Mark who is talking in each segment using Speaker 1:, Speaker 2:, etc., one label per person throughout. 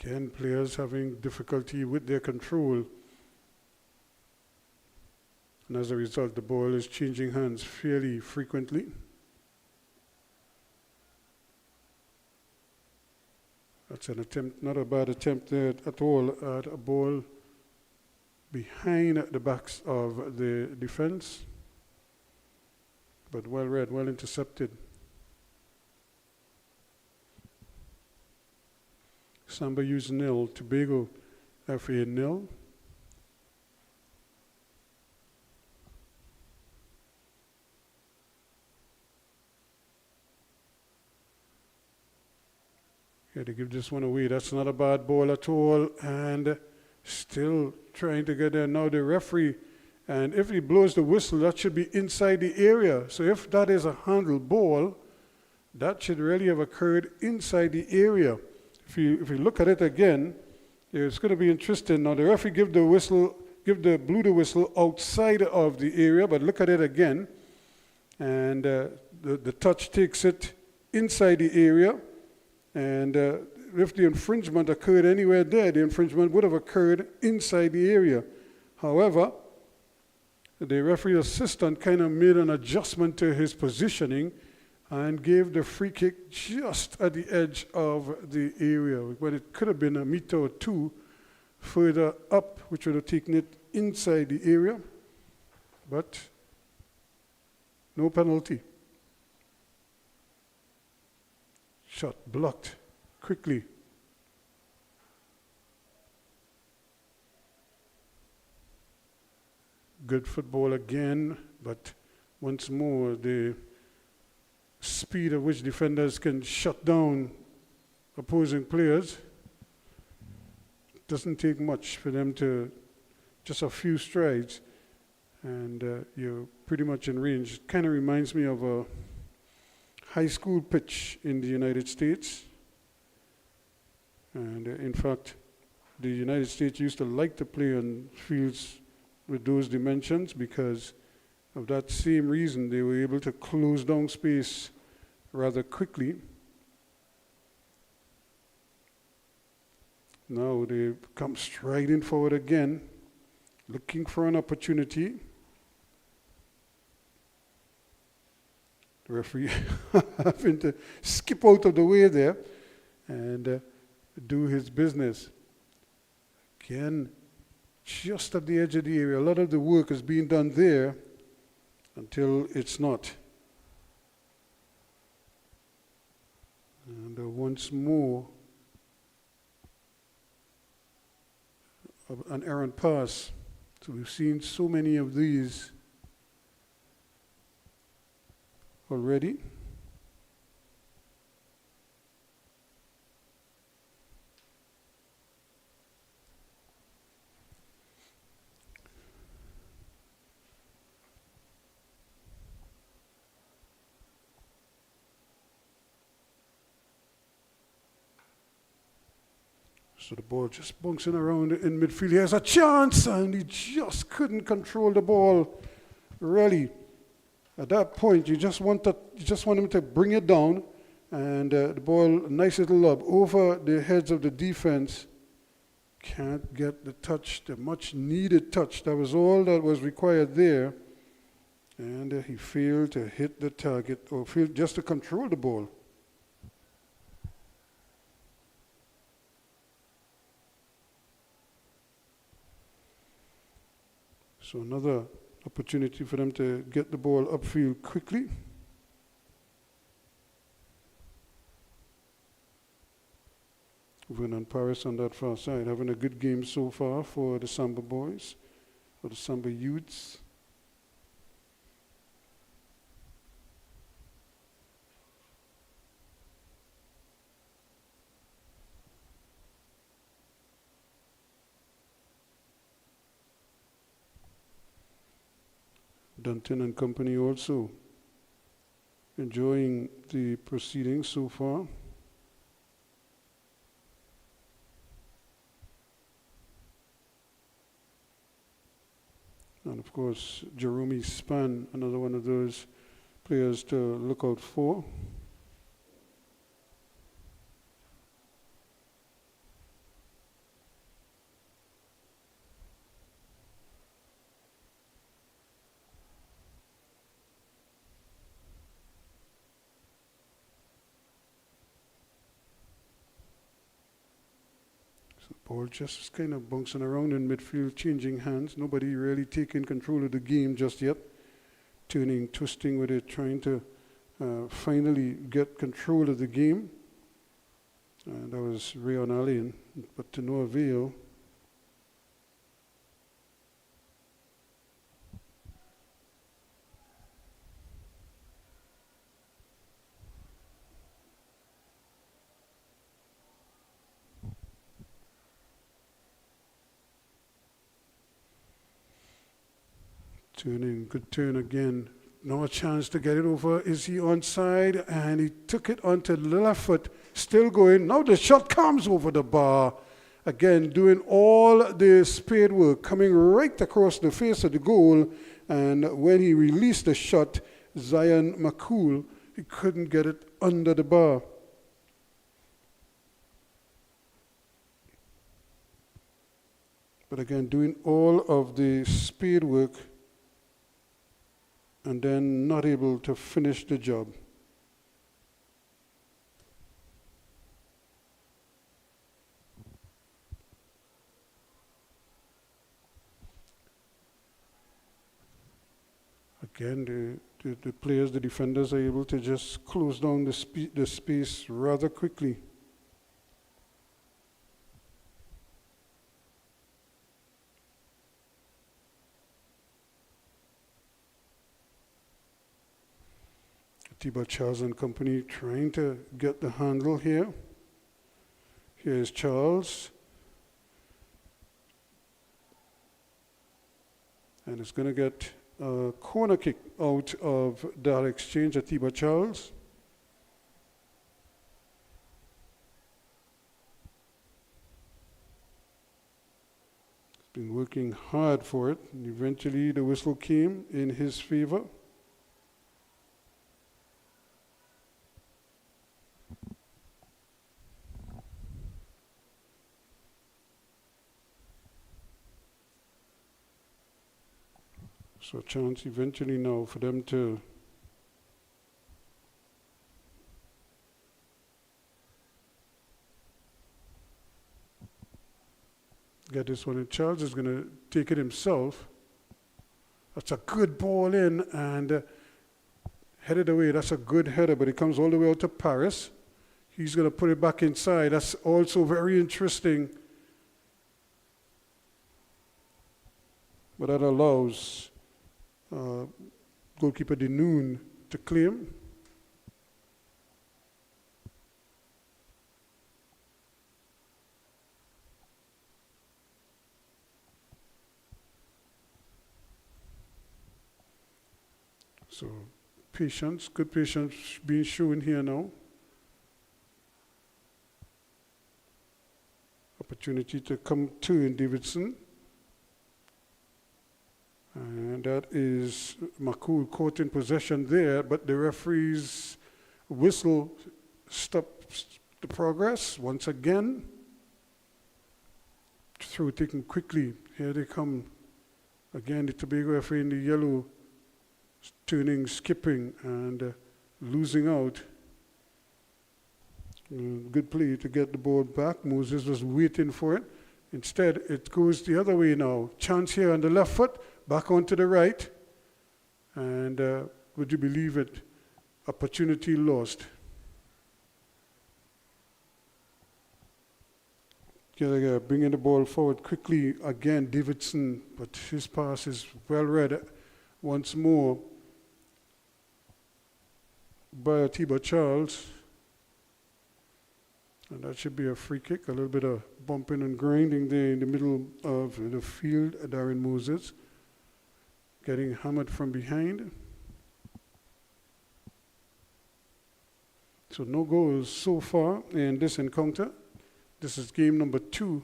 Speaker 1: Again, players having difficulty with their control. And as a result, the ball is changing hands fairly frequently. That's an attempt, not a bad attempt there at all, at a ball behind the backs of the defense. But well read, well intercepted. Samba use 0, Tobago FA 0. Yeah, they give this one away. That's not a bad ball at all. And still trying to get there. Now the referee, and if he blows the whistle, that should be inside the area. So if that is a handle ball, that should really have occurred inside the area. If you look at it again, it's going to be interesting. Now the referee blew the whistle outside of the area, but look at it again. And the touch takes it inside the area. And if the infringement occurred anywhere there, the infringement would have occurred inside the area. However, the referee assistant kind of made an adjustment to his positioning and gave the free kick just at the edge of the area, when it could have been a meter or two further up, which would have taken it inside the area. But no penalty. Shot blocked quickly. Good football again, but once more the speed at which defenders can shut down opposing players. It doesn't take much for them to, just a few strides, and you're pretty much in range. Kind of reminds me of a high school pitch in the United States. And in fact, the United States used to like to play on fields with those dimensions because of that same reason. They were able to close down space rather quickly. Now they come striding forward again, looking for an opportunity. The referee having to skip out of the way there and do his business. Again, just at the edge of the area. A lot of the work is being done there until it's not. And once more, an errant pass. So we've seen so many of these already. So the ball just bouncing around in midfield. He has a chance, and he just couldn't control the ball. Really, at that point, you just want him to bring it down, and the ball, nice little lob over the heads of the defense. Can't get the touch, the much needed touch. That was all that was required there, and he failed to hit the target, or failed just to control the ball. So another opportunity for them to get the ball upfield quickly. Vernon Paris on that far side, having a good game so far for the Samba boys, for the Samba youths. Dunton and company also enjoying the proceedings so far. And of course, Jerome Span, another one of those players to look out for. So the ball just kind of bouncing around in midfield, changing hands. Nobody really taking control of the game just yet. Turning, twisting with it, trying to finally get control of the game. And that was Rayon Allen, but to no avail. Turning, good turn again. No chance to get it over. Is he onside? And he took it onto the left foot. Still going. Now the shot comes over the bar. Again, doing all the spade work, coming right across the face of the goal. And when he released the shot, Zion McCool, he couldn't get it under the bar. But again, doing all of the spade work and then not able to finish the job. Again, the players, the defenders are able to just close down the space rather quickly. Tiba Charles and company trying to get the handle here. Here's Charles. And it's going to get a corner kick out of that exchange at Tiba Charles. He's been working hard for it. And eventually the whistle came in his favor. So a chance eventually now for them to get this one. And Charles is going to take it himself. That's a good ball in and headed away. That's a good header, but it comes all the way out to Paris. He's going to put it back inside. That's also very interesting. But that allows goalkeeper Denoon to claim. So patience, good patience being shown here now. Opportunity to come to in Davidson. And that is McCool caught in possession there, but the referee's whistle stops the progress once again. Through taken quickly. Here they come. Again, the Tobago referee in the yellow, turning, skipping, and losing out. Good play to get the ball back. Moses was waiting for it. Instead, it goes the other way now. Chance here on the left foot. Back onto the right, and would you believe it, opportunity lost. Gallagher bringing the ball forward quickly again, Davidson, but his pass is well read once more by Tiba Charles. And that should be a free kick, a little bit of bumping and grinding there in the middle of the field, Darren Moses. Getting hammered from behind. So no goals so far in this encounter. This is game number 2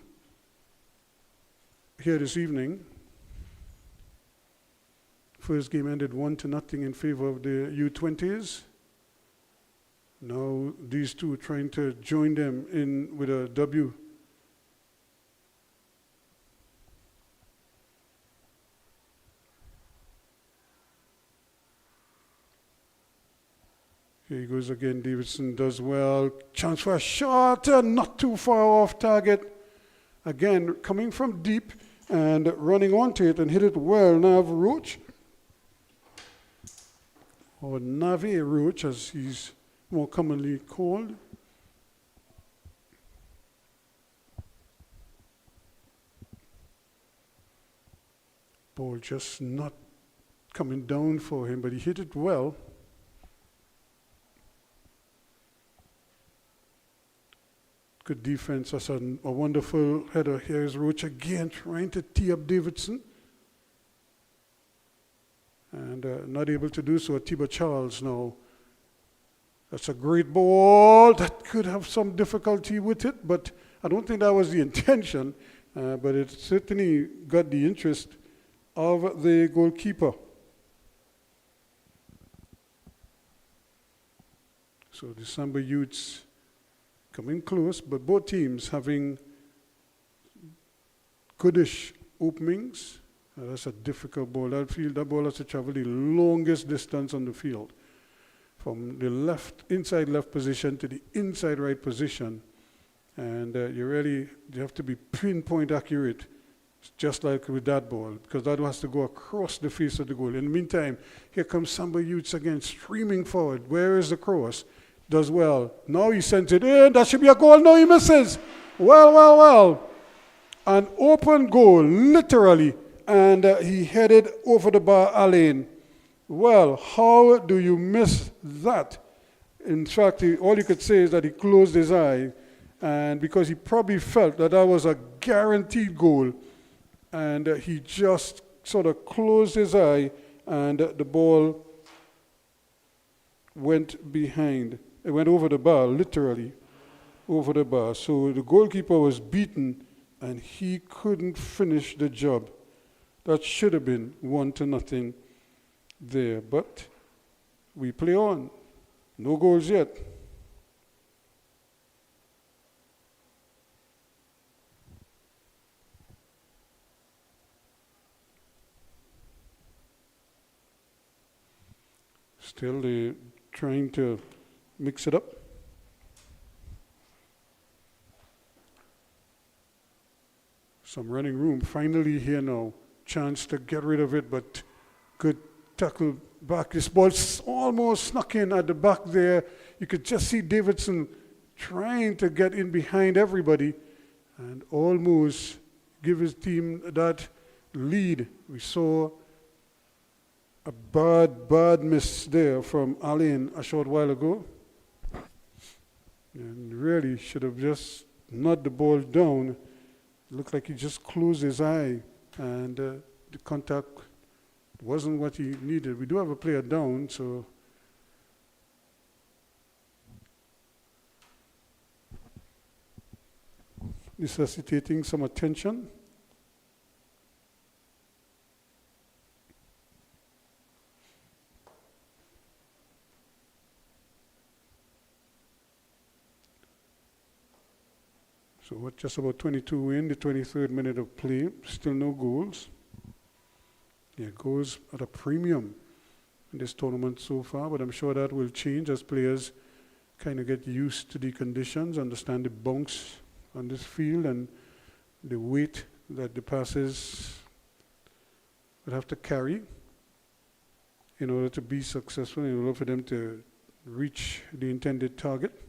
Speaker 1: here this evening. First game ended 1-0 in favor of the U20s. Now these two trying to join them in with a W. Here he goes again. Davidson does well. Chance for a shot, not too far off target. Again, coming from deep and running onto it and hit it well. Nav Roach, or Nave Roach as he's more commonly called. Ball just not coming down for him, but he hit it well. Good defense. That's a wonderful header. Here's Roach again trying to tee up Davidson. And not able to do so. Tiba Charles now. That's a great ball. That could have some difficulty with it, but I don't think that was the intention. But it certainly got the interest of the goalkeeper. So the Samba youths coming close, but both teams having goodish openings. That's a difficult ball. That ball has to travel the longest distance on the field, from the inside left position to the inside right position. And you have to be pinpoint accurate, just like with that ball, because that has to go across the face of the goal. In the meantime, here comes Samba youths again, streaming forward. Where is the cross? Does well. Now he sends it in. That should be a goal. No, he misses. Well. An open goal, literally. And he headed over the bar, Alain. Well, how do you miss that? In fact, all you could say is that he closed his eye, and because he probably felt that was a guaranteed goal, and he just sort of closed his eye, and the ball went behind. It went over the bar, literally over the bar. So the goalkeeper was beaten, and he couldn't finish the job. That should have been 1-0 there, but we play on. No goals yet. Still they're trying to mix it up. Some running room finally here now. Chance to get rid of it, but good tackle back. This ball's almost snuck in at the back there. You could just see Davidson trying to get in behind everybody and almost give his team that lead. We saw a bad miss there from Alain a short while ago. And really should have just knocked the ball down. It looked like he just closed his eye, and the contact wasn't what he needed. We do have a player down, so necessitating some attention. So we're just about 22 in, the 23rd minute of play, still no goals. Yeah, goals at a premium in this tournament so far, but I'm sure that will change as players kind of get used to the conditions, understand the bounce on this field and the weight that the passes would have to carry in order to be successful, in order for them to reach the intended target.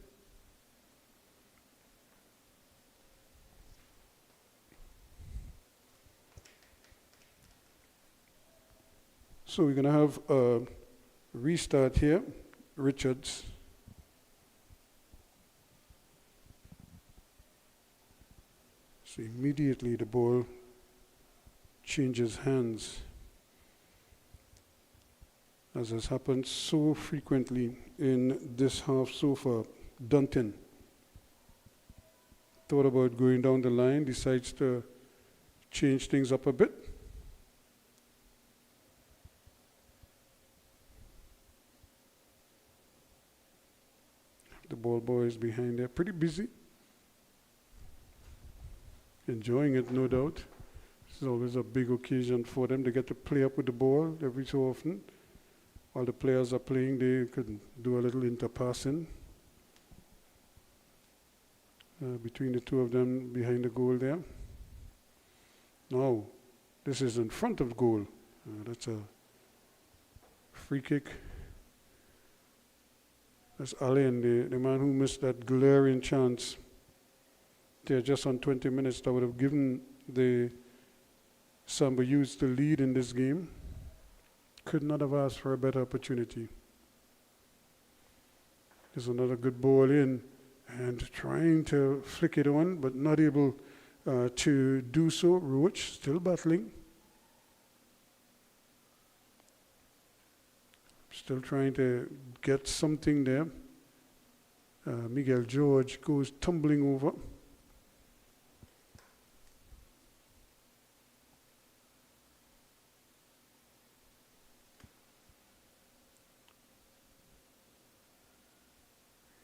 Speaker 1: So we're going to have a restart here. Richards. So immediately the ball changes hands, as has happened so frequently in this half so far. Dunton thought about going down the line, decides to change things up a bit. The ball boys behind there, pretty busy. Enjoying it, no doubt. It's always a big occasion for them. They get to play up with the ball every so often. While the players are playing, they could do a little interpassing between the two of them behind the goal there. Now, this is in front of goal. That's a free kick. That's Alain, the man who missed that glaring chance. They're just on 20 minutes. That would have given the Samba youths the lead in this game. Could not have asked for a better opportunity. There's another good ball in, and trying to flick it on, but not able to do so. Roach still battling. Still trying to get something there. Miguel George goes tumbling over.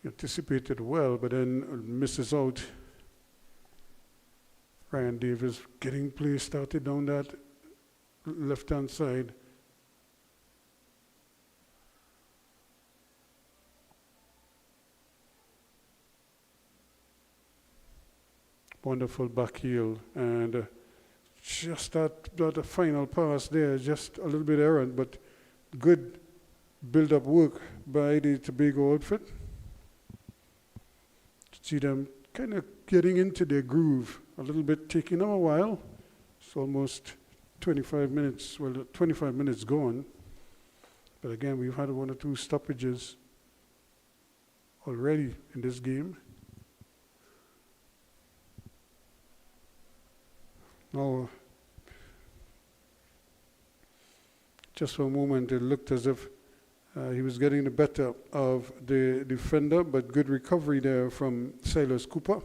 Speaker 1: Anticipated well, but then misses out. Ryan Davis getting play started down that left-hand side. Wonderful back heel, and just that final pass there, just a little bit errant, but good build-up work by the Tobago outfit. See them kind of getting into their groove a little bit, taking them a while. It's almost 25 minutes, 25 minutes gone. But again, we've had 1 or 2 stoppages already in this game. Now, just for a moment, it looked as if he was getting the better of the defender, but good recovery there from Silas Cooper.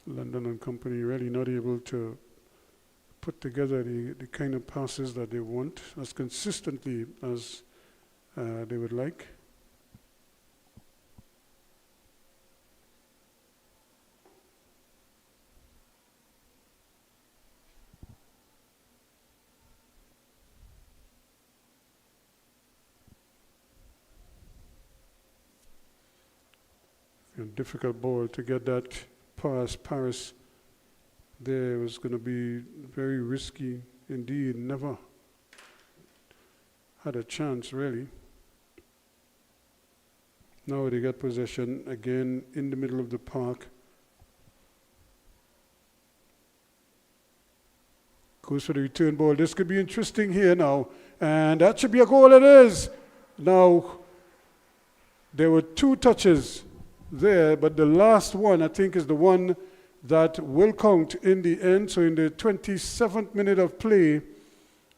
Speaker 1: London and company really not able to put together the kind of passes that they want as consistently as they would like. A difficult ball to get that past Paris. There was going to be very risky indeed. Never had a chance really. Now they get possession again in the middle of the park. Goes for the return ball. This could be interesting here now, and that should be a goal. It is. Now there were 2 touches there, but the last one I think is the one that will count in the end. So in the 27th minute of play,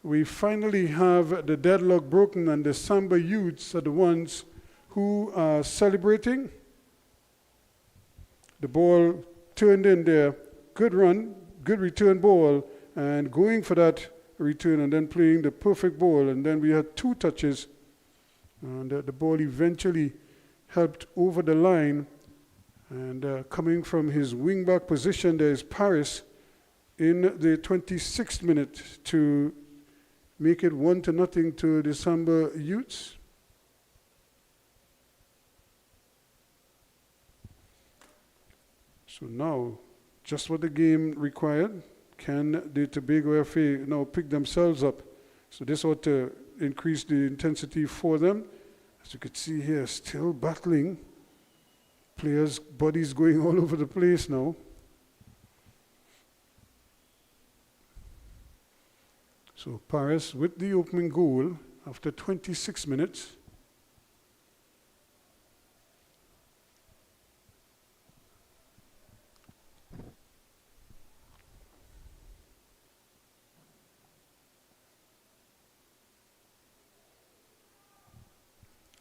Speaker 1: we finally have the deadlock broken, and the Samba youths are the ones who are celebrating. The ball turned in there. Good run, good return ball, and going for that return and then playing the perfect ball. And then we had 2 touches, and the ball eventually helped over the line. And coming from his wing-back position, there is Paris in the 26th minute to make it 1-0 to the Samba youths. So now, just what the game required. Can the Tobago FA now pick themselves up? So this ought to increase the intensity for them. As you could see here, still battling. Players' bodies going all over the place now. So Paris with the opening goal after 26 minutes.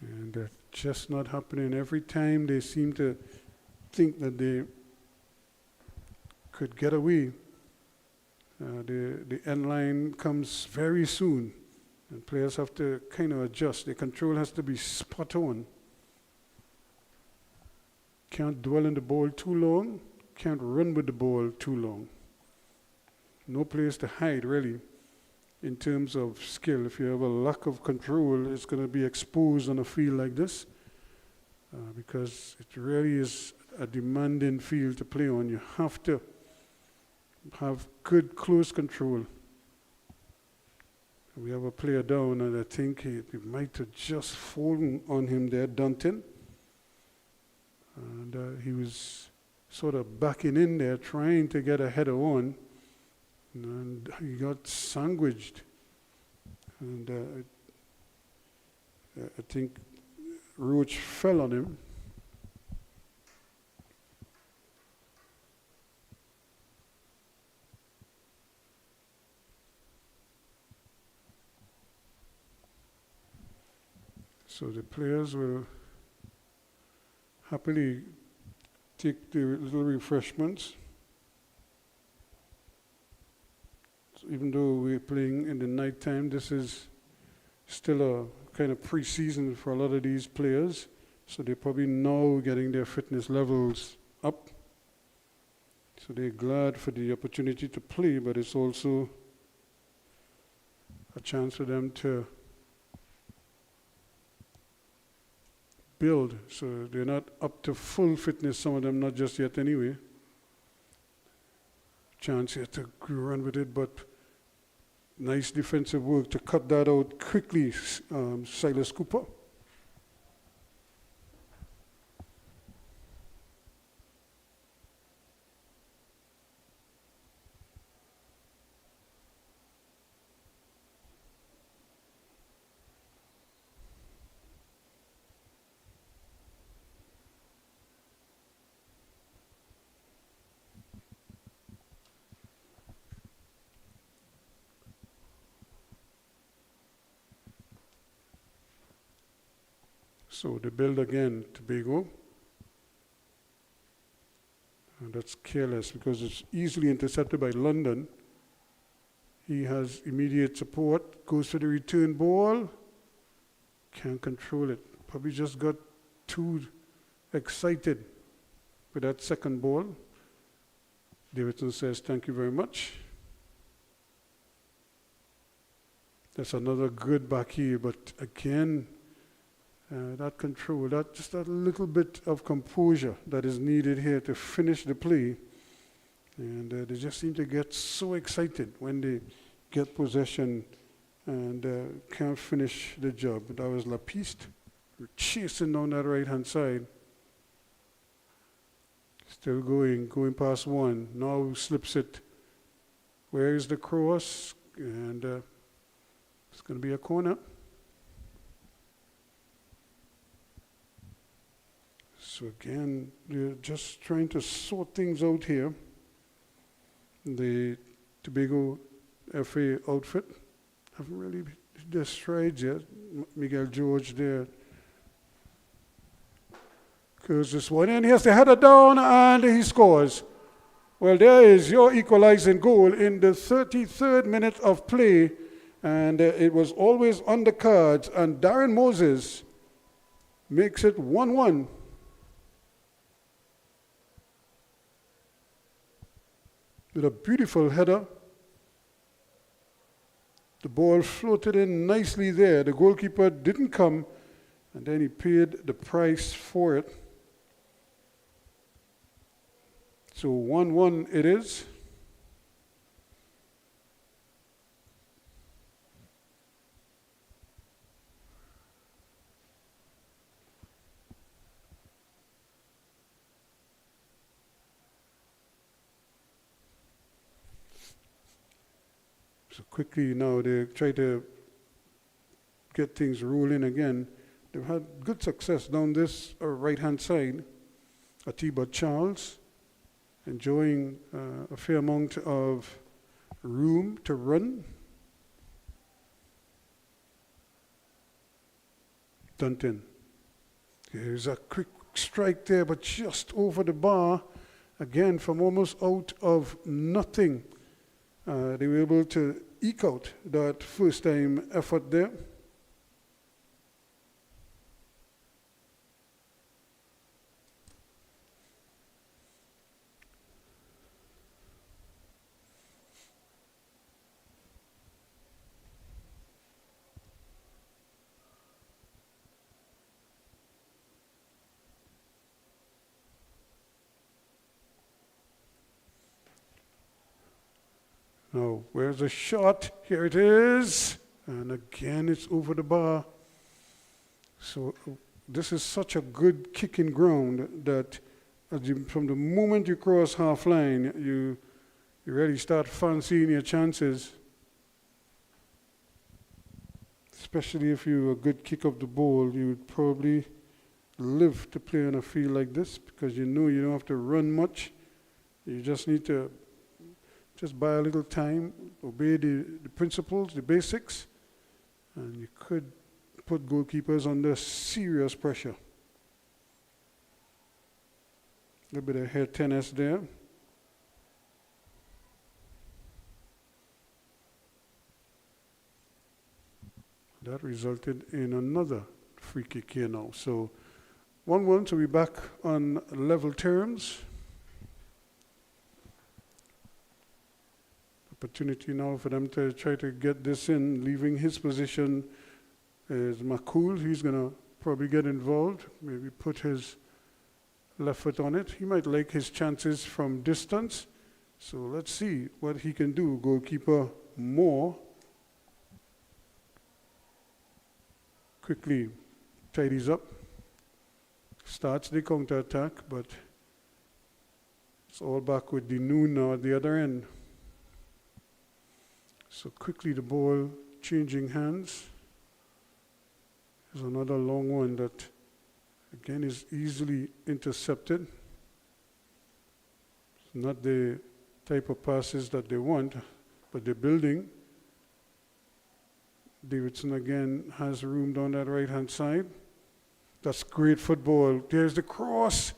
Speaker 1: And that's just not happening. Every time they seem to think that they could get away, the end line comes very soon. And players have to kind of adjust. The control has to be spot on. Can't dwell on the ball too long. Can't run with the ball too long. no place to hide really in terms of skill. If you have a lack of control, it's going to be exposed on a field like this because it really is a demanding field to play on. You have to have good close control. We have a player down, and I think he might have just fallen on him there, Dunton. And he was sort of backing in there, trying to get a header on, and he got sandwiched. And I think Roach fell on him. So the players will happily take their little refreshments. So even though we're playing in the night time, this is still a kind of pre-season for a lot of these players. So they're probably now getting their fitness levels up. So they're glad for the opportunity to play, but it's also a chance for them to build. So they're not up to full fitness, some of them not just yet anyway. Chance here to run with it, but nice defensive work to cut that out quickly, Silas Cooper. So they build again, Tobago. And that's careless because it's easily intercepted by London. He has immediate support, goes for the return ball, can't control it. Probably just got too excited with that second ball. Davidson says, thank you very much. That's another good back here, but again, that control, just that little bit of composure that is needed here to finish the play. And they just seem to get so excited when they get possession and can't finish the job. That was Lapiste chasing down that right-hand side. Still going past one. Now slips it. Where is the cross? And it's going to be a corner. So again, they're just trying to sort things out here. The Tobago FA outfit haven't really their strides yet. Miguel George there curves this one, and he has the header down, and he scores. Well, there is your equalizing goal in the 33rd minute of play, and it was always on the cards, and Darren Moses makes it 1-1. With a beautiful header. The ball floated in nicely there. The goalkeeper didn't come, and then he paid the price for it. So 1-1 it is. So quickly now they try to get things rolling again. They've had good success down this right-hand side. Atiba Charles enjoying a fair amount of room to run. Dunton. There's a quick strike there, but just over the bar. Again, from almost out of nothing. They were able to eke out that first-time effort there. Now, where's the shot? Here it is. And again, it's over the bar. So this is such a good kicking ground that from the moment you cross half line, you really start fancying your chances. Especially if you're a good kick of the ball, you would probably live to play on a field like this because you know you don't have to run much. You just need to just buy a little time, obey the principles, the basics, and you could put goalkeepers under serious pressure. A little bit of head tennis there. That resulted in another free kick here now. So 1-1, so we're back on level terms. Opportunity now for them to try to get this in. Leaving his position is Makul. He's going to probably get involved, maybe put his left foot on it. He might like his chances from distance. So let's see what he can do. Goalkeeper Moore quickly tidies up, starts the counter attack, but it's all back with the noon now at the other end. So quickly the ball changing hands. There's another long one that again is easily intercepted. It's not the type of passes that they want, but they're building. Davidson again has room down that right-hand side. That's great football. There's the cross.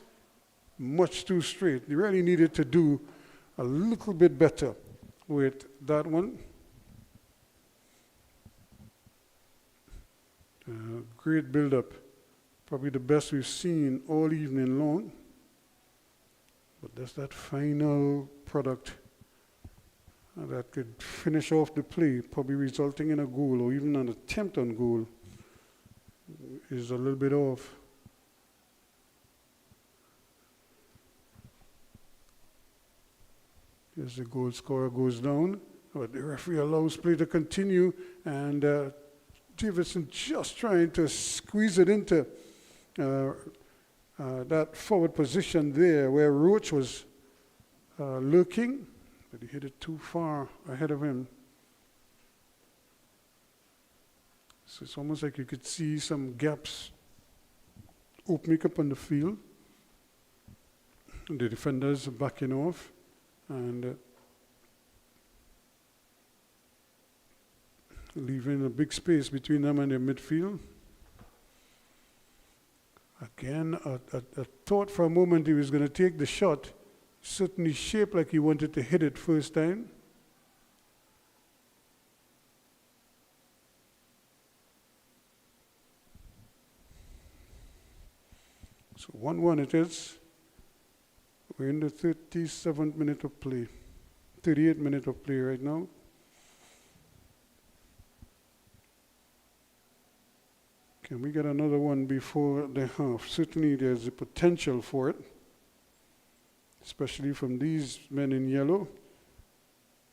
Speaker 1: Much too straight. They really needed to do a little bit better with that one. Great build-up. Probably the best we've seen all evening long. But that's that final product that could finish off the play, probably resulting in a goal or even an attempt on goal is a little bit off. As the goal scorer goes down, but the referee allows play to continue, and Davidson just trying to squeeze it into that forward position there where Roach was lurking, but he hit it too far ahead of him. So it's almost like you could see some gaps opening up on the field. The defenders backing off, and leaving a big space between them and their midfield. Again, I thought for a moment he was going to take the shot. Certainly shaped like he wanted to hit it first time. So 1-1 it is. We're in the 37th minute of play. 38th minute of play right now. Can we get another one before the half? Certainly there's a potential for it, especially from these men in yellow,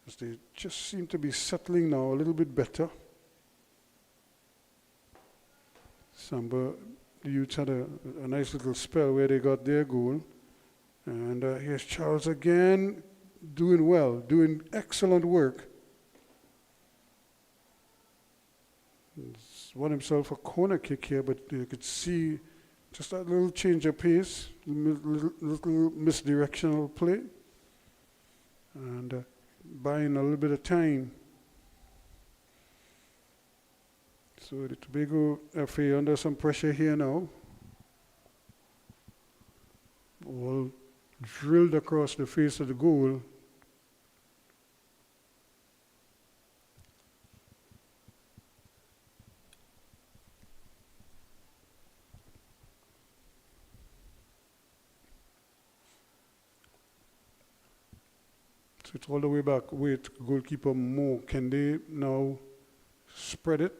Speaker 1: as they just seem to be settling now a little bit better. Samba, the Utes had a nice little spell where they got their goal. And here's Charles again, doing well, doing excellent work. He's won himself a corner kick here, but you could see just that little change of pace, little misdirectional play, and buying a little bit of time. So the Tobago FA under some pressure here now. Ball drilled across the face of the goal. So it's all the way back with goalkeeper Mo. Can they now spread it?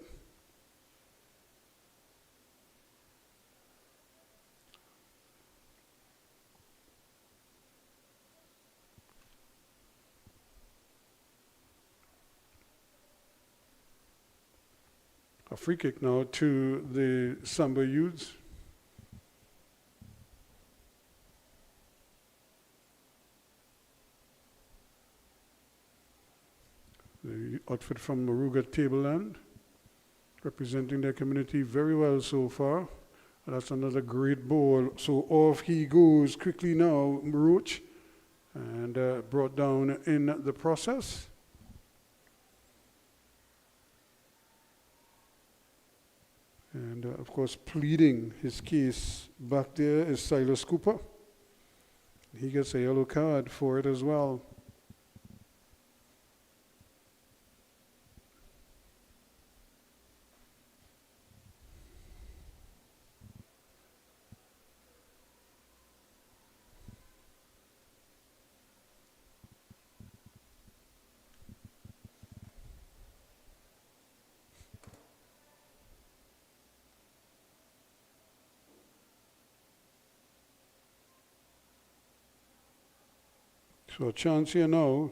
Speaker 1: free kick now to the Samba youths. The outfit from Moruga Tableland, representing their community very well so far. And that's another great ball. So off he goes quickly now, Roach, and brought down in the process. And of course, pleading his case back there is Silas Cooper. He gets a yellow card for it as well. So a chance here now.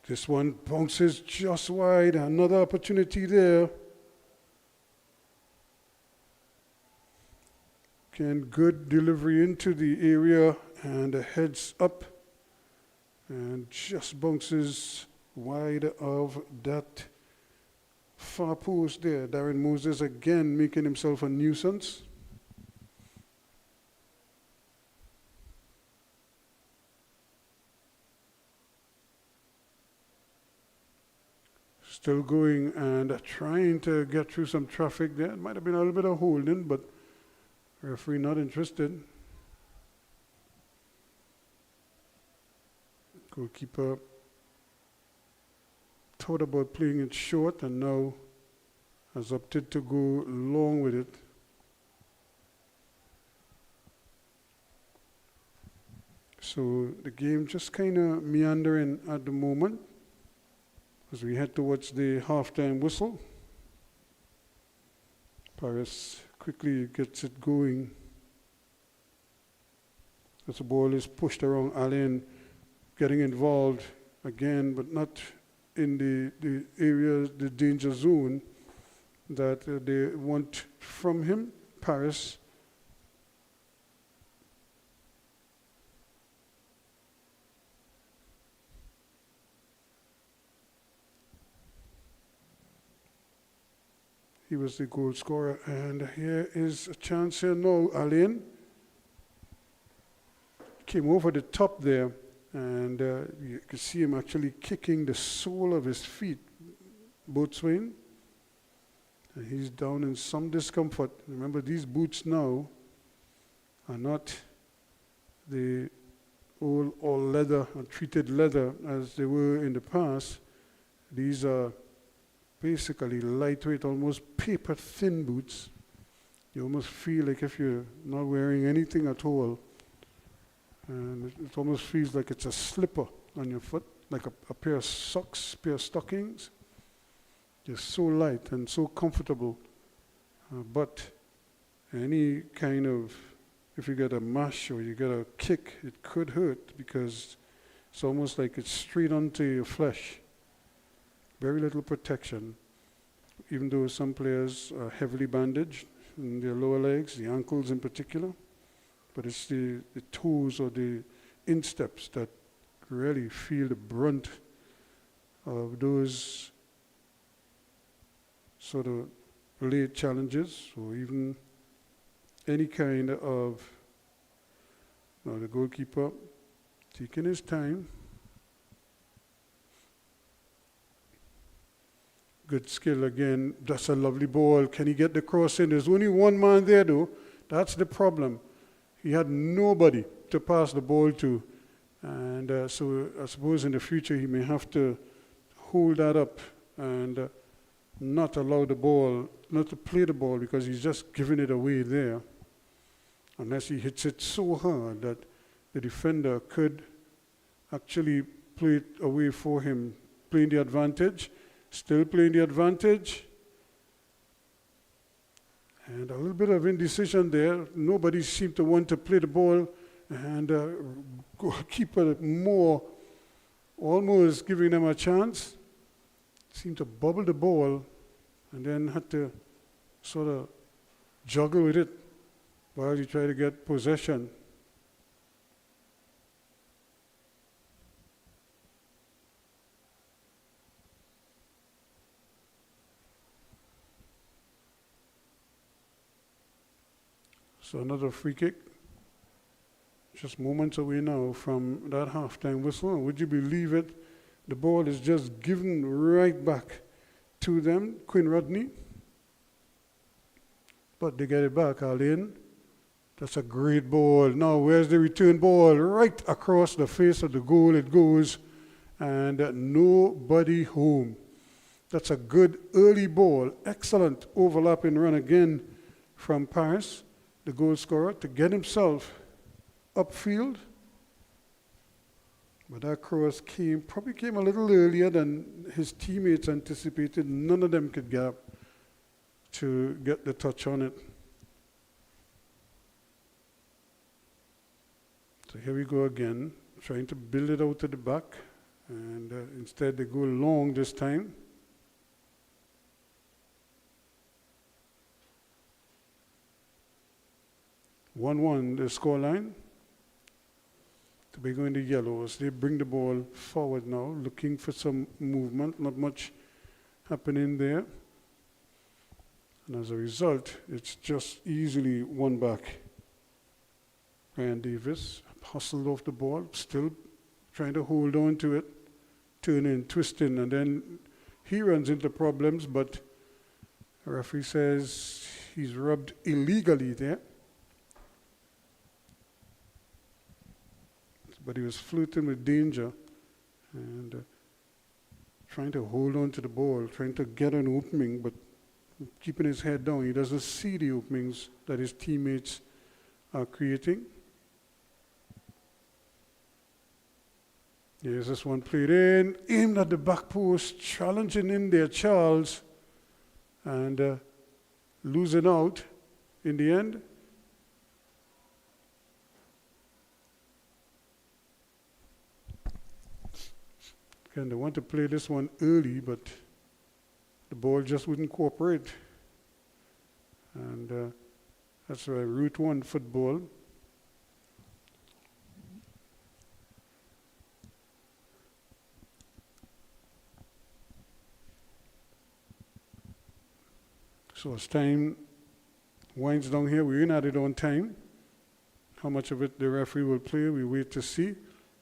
Speaker 1: This one bounces just wide. Another opportunity there. Again, good delivery into the area and heads up. And just bounces wide of that far post there. Darren Moses again making himself a nuisance. Still going and trying to get through some traffic there. It might have been a little bit of holding, but referee not interested. Goalkeeper thought about playing it short and now has opted to go long with it. So the game just kind of meandering at the moment as we head towards the halftime whistle. Paris quickly gets it going. As the ball is pushed around, Allen getting involved again, but not in the area, the danger zone that they want from him. Paris he was the goal scorer, and here is a chance here now. Alain came over the top there, and you can see him actually kicking the sole of his feet, boatswain. And he's down in some discomfort. Remember, these boots now are not the old all leather or treated leather as they were in the past. These are basically lightweight, almost paper thin boots. You almost feel like if you're not wearing anything at all. And it almost feels like it's a slipper on your foot, like a pair of socks, pair of stockings. Just so light and so comfortable. But any kind of, if you get a mash or you get a kick, it could hurt because it's almost like it's straight onto your flesh. Very little protection, even though some players are heavily bandaged in their lower legs, the ankles in particular. But it's the toes or the insteps that really feel the brunt of those sort of late challenges, or even any kind of, now the goalkeeper taking his time. Good skill again. That's a lovely ball. Can he get the cross in? There's only one man there though. That's the problem. He had nobody to pass the ball to. And so I suppose in the future he may have to hold that up and not allow the ball, not to play the ball because he's just giving it away there. Unless he hits it so hard that the defender could actually play it away for him, playing the advantage. Still playing the advantage. And a little bit of indecision there. Nobody seemed to want to play the ball. And goalkeeper more almost giving them a chance, seemed to bubble the ball and then had to sort of juggle with it while you try to get possession. So another free kick, just moments away now from that halftime whistle. And would you believe it? The ball is just given right back to them, Quinn Rodney. But they get it back, Alain. That's a great ball. Now, where's the return ball? Right across the face of the goal it goes, and nobody home. That's a good early ball. Excellent overlapping run again from Paris, the goal scorer, to get himself upfield. But that cross probably came a little earlier than his teammates anticipated. None of them could get up to get the touch on it. So here we go again, trying to build it out to the back, and instead they go long this time. (1-1) the scoreline. Tobago in the yellows. They bring the ball forward now, looking for some movement. Not much happening there. And as a result, it's just easily won back. Ryan Davis hustled off the ball, still trying to hold on to it, turning, twisting, and then he runs into problems, but the referee says he's rubbed illegally there. But he was flirting with danger and trying to hold on to the ball, trying to get an opening, but keeping his head down. He doesn't see the openings that his teammates are creating. Here's this one played in, aimed at the back post, challenging in there Charles, and losing out in the end. Again, they want to play this one early, but the ball just wouldn't cooperate. And that's why Route 1 football. So as time winds down here, we're in at it on time. How much of it the referee will play, we wait to see.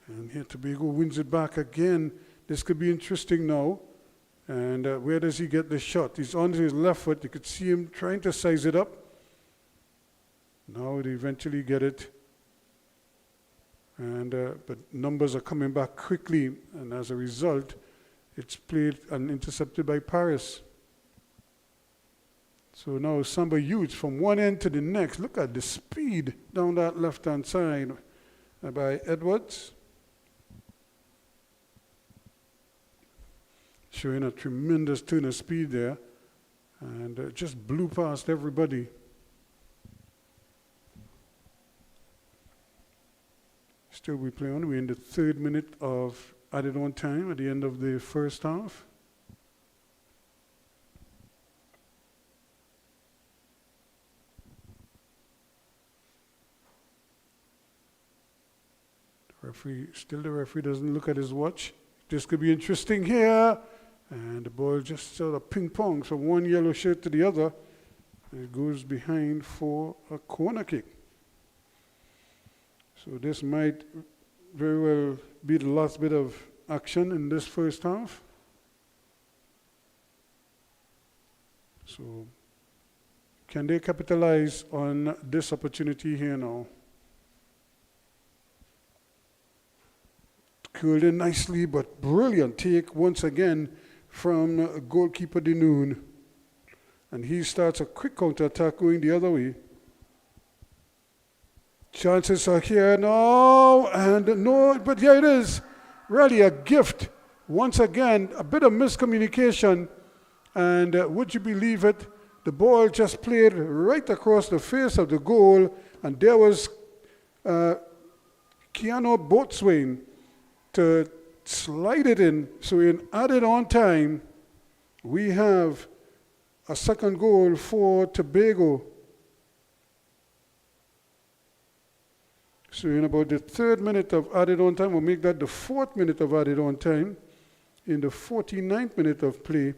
Speaker 1: And here Tobago wins it back again. This could be interesting now. And where does he get the shot? He's on his left foot. You could see him trying to size it up. Now they eventually get it. And but numbers are coming back quickly. And as a result, it's played and intercepted by Paris. So now Samba Youths from one end to the next. Look at the speed down that left-hand side by Edwards. Showing a tremendous turn of speed there, and just blew past everybody. Still we play on. We're in the 3rd minute of added on time at the end of the first half. The referee doesn't look at his watch. This could be interesting here. And the ball just sort of ping-pongs from one yellow shirt to the other. And it goes behind for a corner kick. So this might very well be the last bit of action in this first half. So can they capitalize on this opportunity here now? Curled in nicely, but brilliant take once again from goalkeeper Denoon. And he starts a quick counter-attack going the other way. Chances are here now, and no, but here it is. Really a gift. Once again, a bit of miscommunication, and would you believe it, the ball just played right across the face of the goal, and there was Keanu Boatswain to slide it in. So in added on time, we have a second goal for Tobago. So in about the 3rd minute of added on time, we'll make that the 4th minute of added on time. In the 49th minute of play,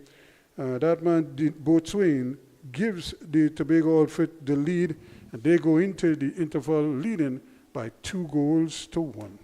Speaker 1: that man, Boatswain, gives the Tobago outfit the lead, and they go into the interval leading by 2-1.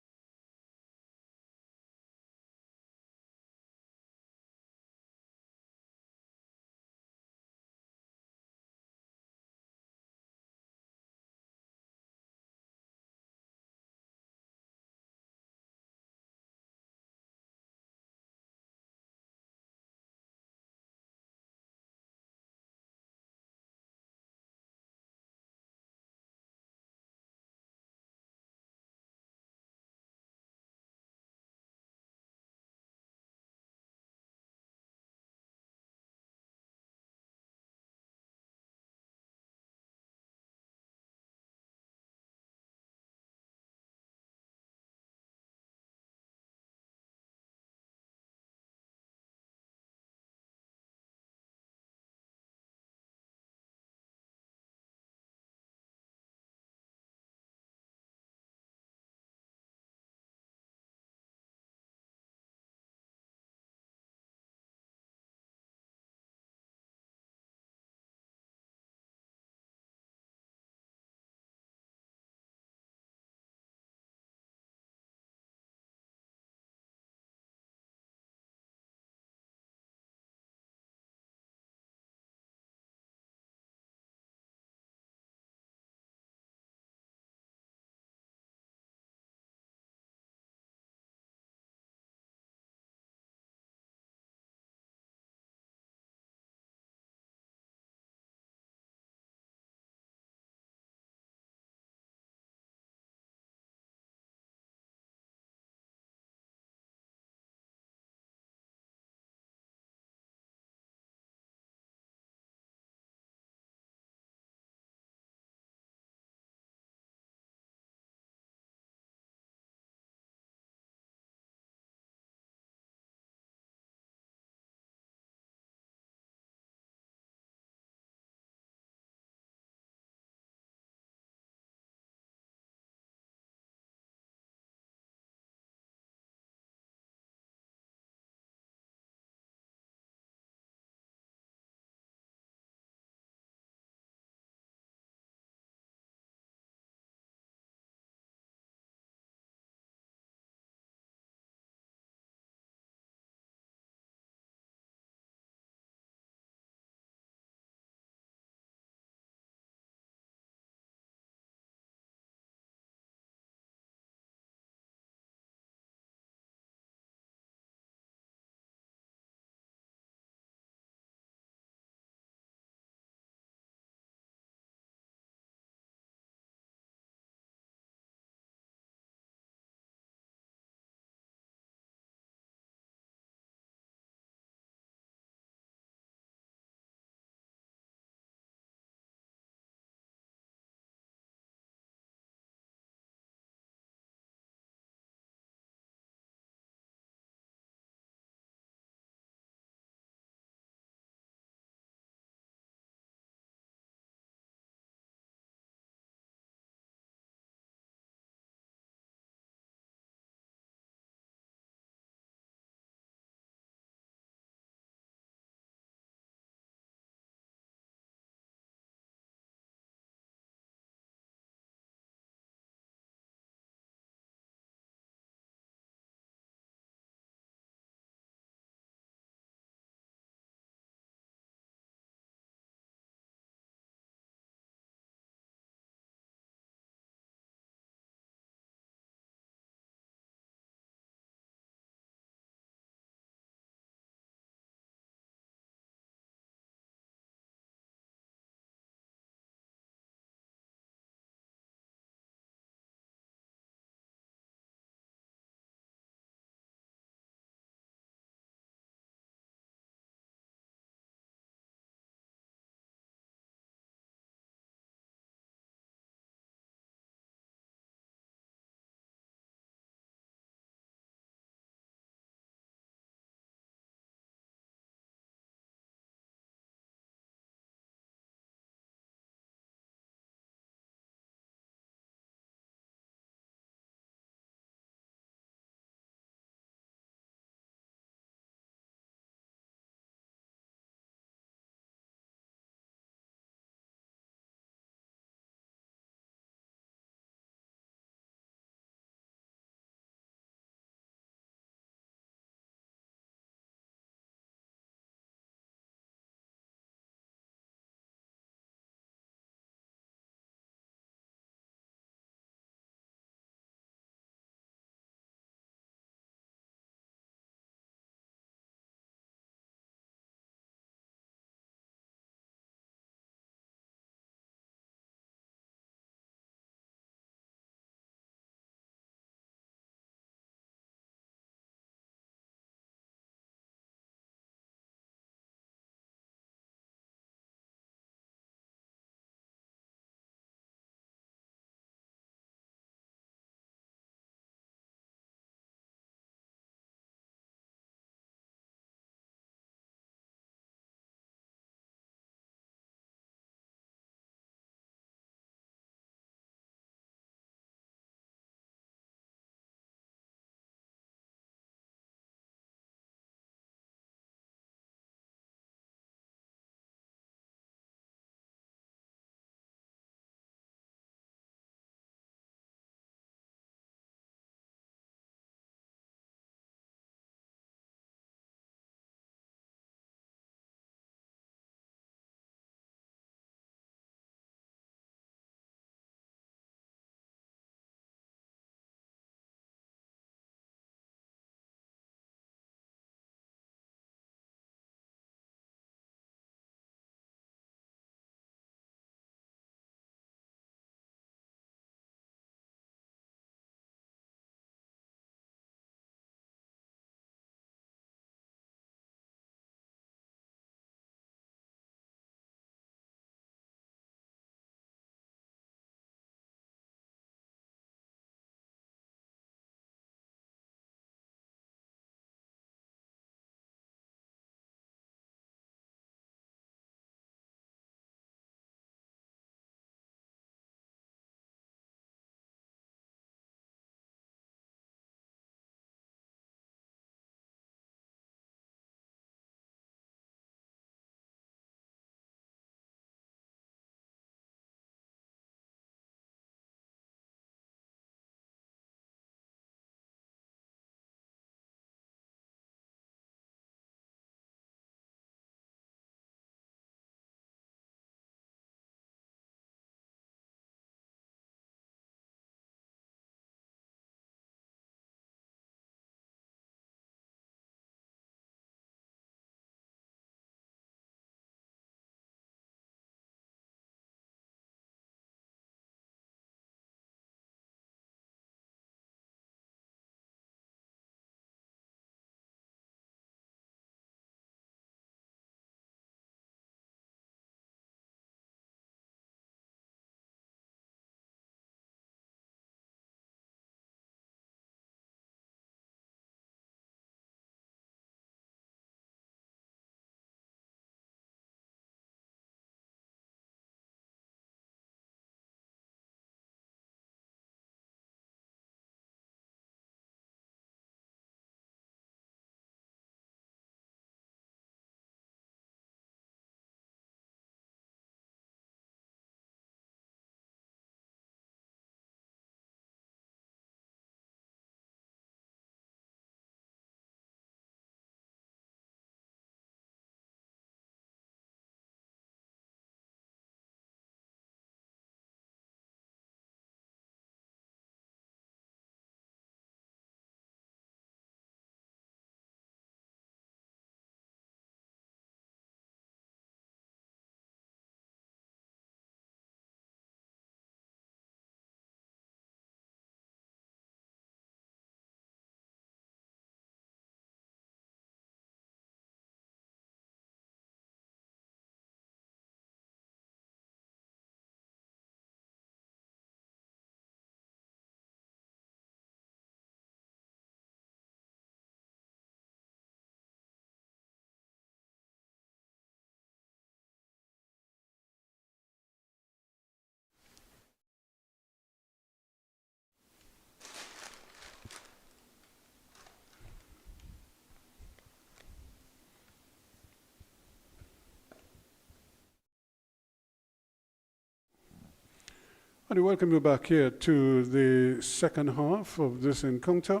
Speaker 1: And we welcome you back here to the second half of this encounter,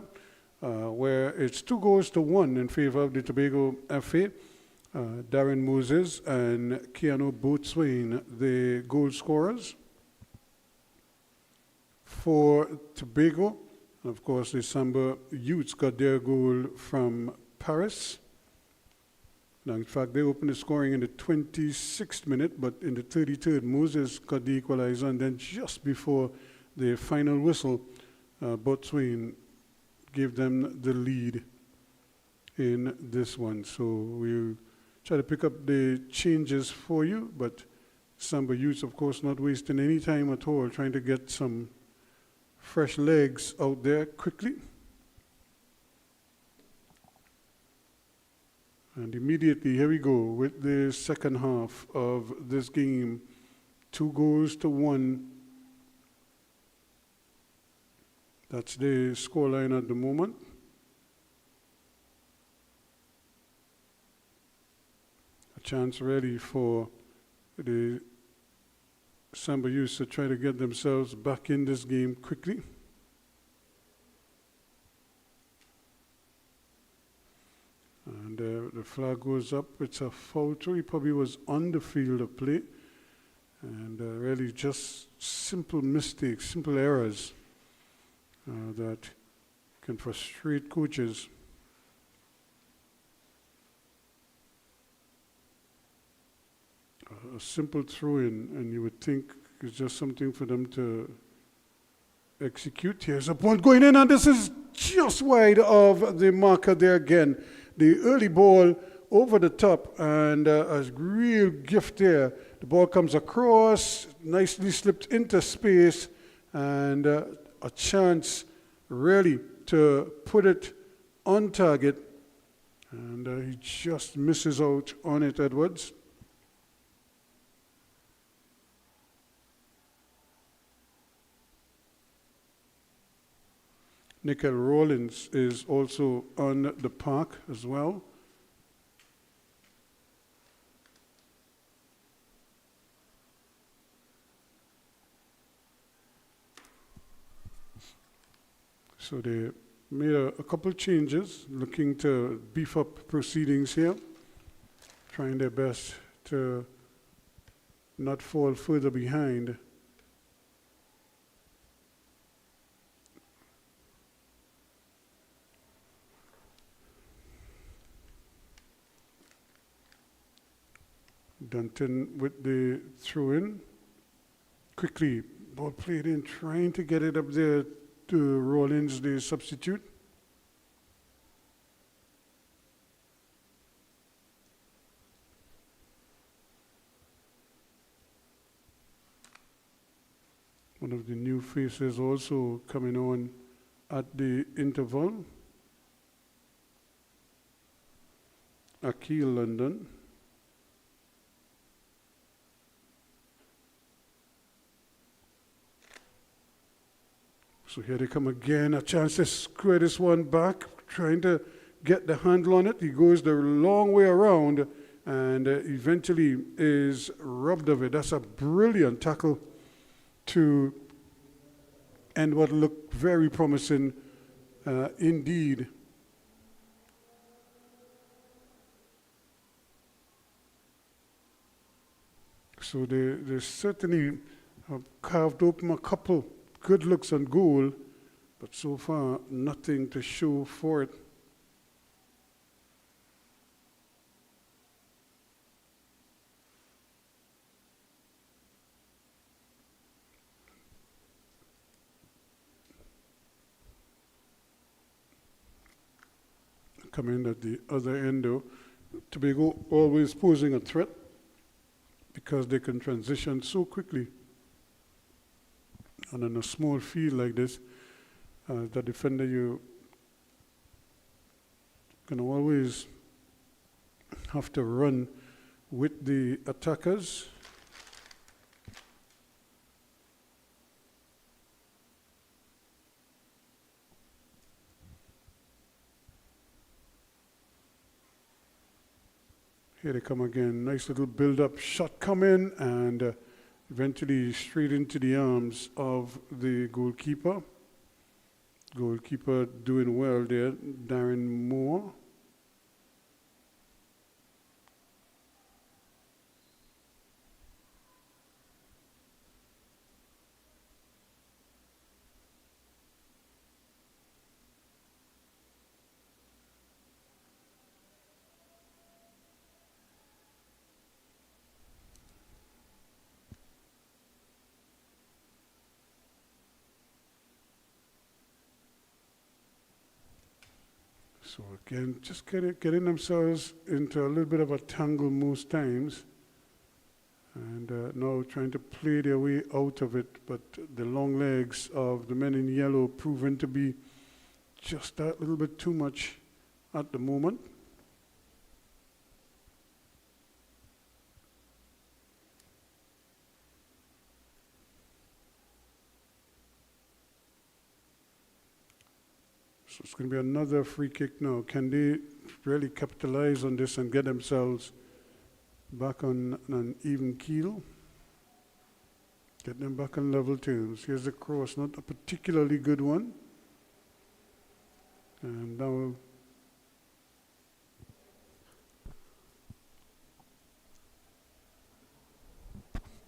Speaker 1: where it's 2-1 in favor of the Tobago FA. Darren Moses and Keanu Boatswain, the goal scorers. For Tobago, and of course the Samba youths got their goal from Paris. Now, in fact, they opened the scoring in the 26th minute, but in the 33rd, Moses got the equalizer, and then just before the final whistle, Boatswain gave them the lead in this one. So we'll try to pick up the changes for you, but Samba youths, of course, not wasting any time at all, trying to get some fresh legs out there quickly. And immediately, here we go with the second half of this game. 2-1. That's the scoreline at the moment. A chance ready for the Samba youths to try to get themselves back in this game quickly. And the flag goes up. It's a foul throw. He probably was on the field of play. And really just simple mistakes, simple errors that can frustrate coaches. A simple throw-in, and you would think it's just something for them to execute. Here's a ball going in, and this is just wide of the marker there again. The early ball over the top, and a real gift there. The ball comes across, nicely slipped into space, and a chance really to put it on target. And he just misses out on it, Edwards. Nickel Rollins is also on the park as well. So they made a couple changes, looking to beef up proceedings here, trying their best to not fall further behind. Dunton with the throw-in. Quickly, ball played in, trying to get it up there to Rollins, the substitute. One of the new faces also coming on at the interval. Akil London. So here they come again, a chance to square this one back, trying to get the handle on it. He goes the long way around and eventually is robbed of it. That's a brilliant tackle to end what looked very promising indeed. So they certainly have carved open a couple good looks on goal, but so far nothing to show for it. Coming at the other end though, Tobago always posing a threat because they can transition so quickly. And in a small field like this, the defender, you can always have to run with the attackers. Here they come again. Nice little build-up shot coming, and eventually straight into the arms of the goalkeeper. Goalkeeper doing well there, Darren Moore. So again, just getting themselves into a little bit of a tangle most times, and now trying to play their way out of it, but the long legs of the men in yellow proven to be just that little bit too much at the moment. So it's going to be another free kick now. Can they really capitalize on this and get themselves back on an even keel? Get them back on level terms. Here's the cross, not a particularly good one. And now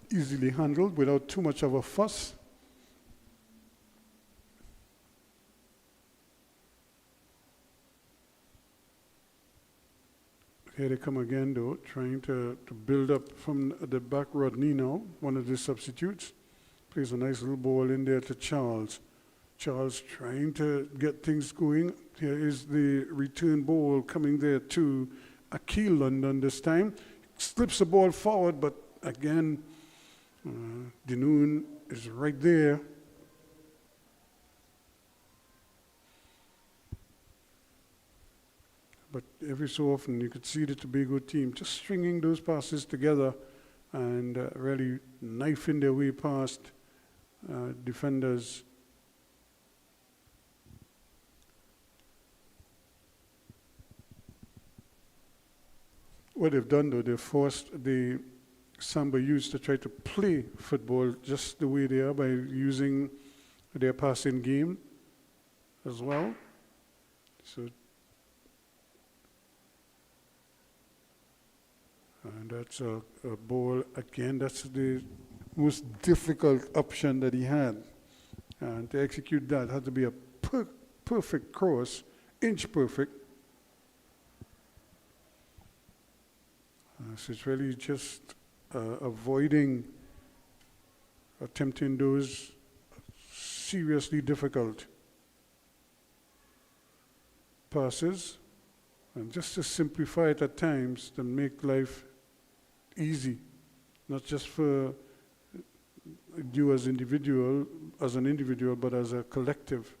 Speaker 1: easily handled without too much of a fuss. Here they come again, though, trying to build up from the back. Rodney now, one of the substitutes, plays a nice little ball in there to Charles. Charles trying to get things going. Here is the return ball coming there to Akil London this time. Slips the ball forward, but again, Dinoon is right there. But every so often you could see the Tobago team just stringing those passes together and really knifing their way past defenders. What they've done, though, they've forced the Samba youths to try to play football just the way they are by using their passing game as well. So. And that's a ball, again, that's the most difficult option that he had. And to execute that had to be a perfect cross, inch perfect. So it's really just avoiding attempting those seriously difficult passes. And just to simplify it at times, to make life easy, not just for you as an individual, but as a collective.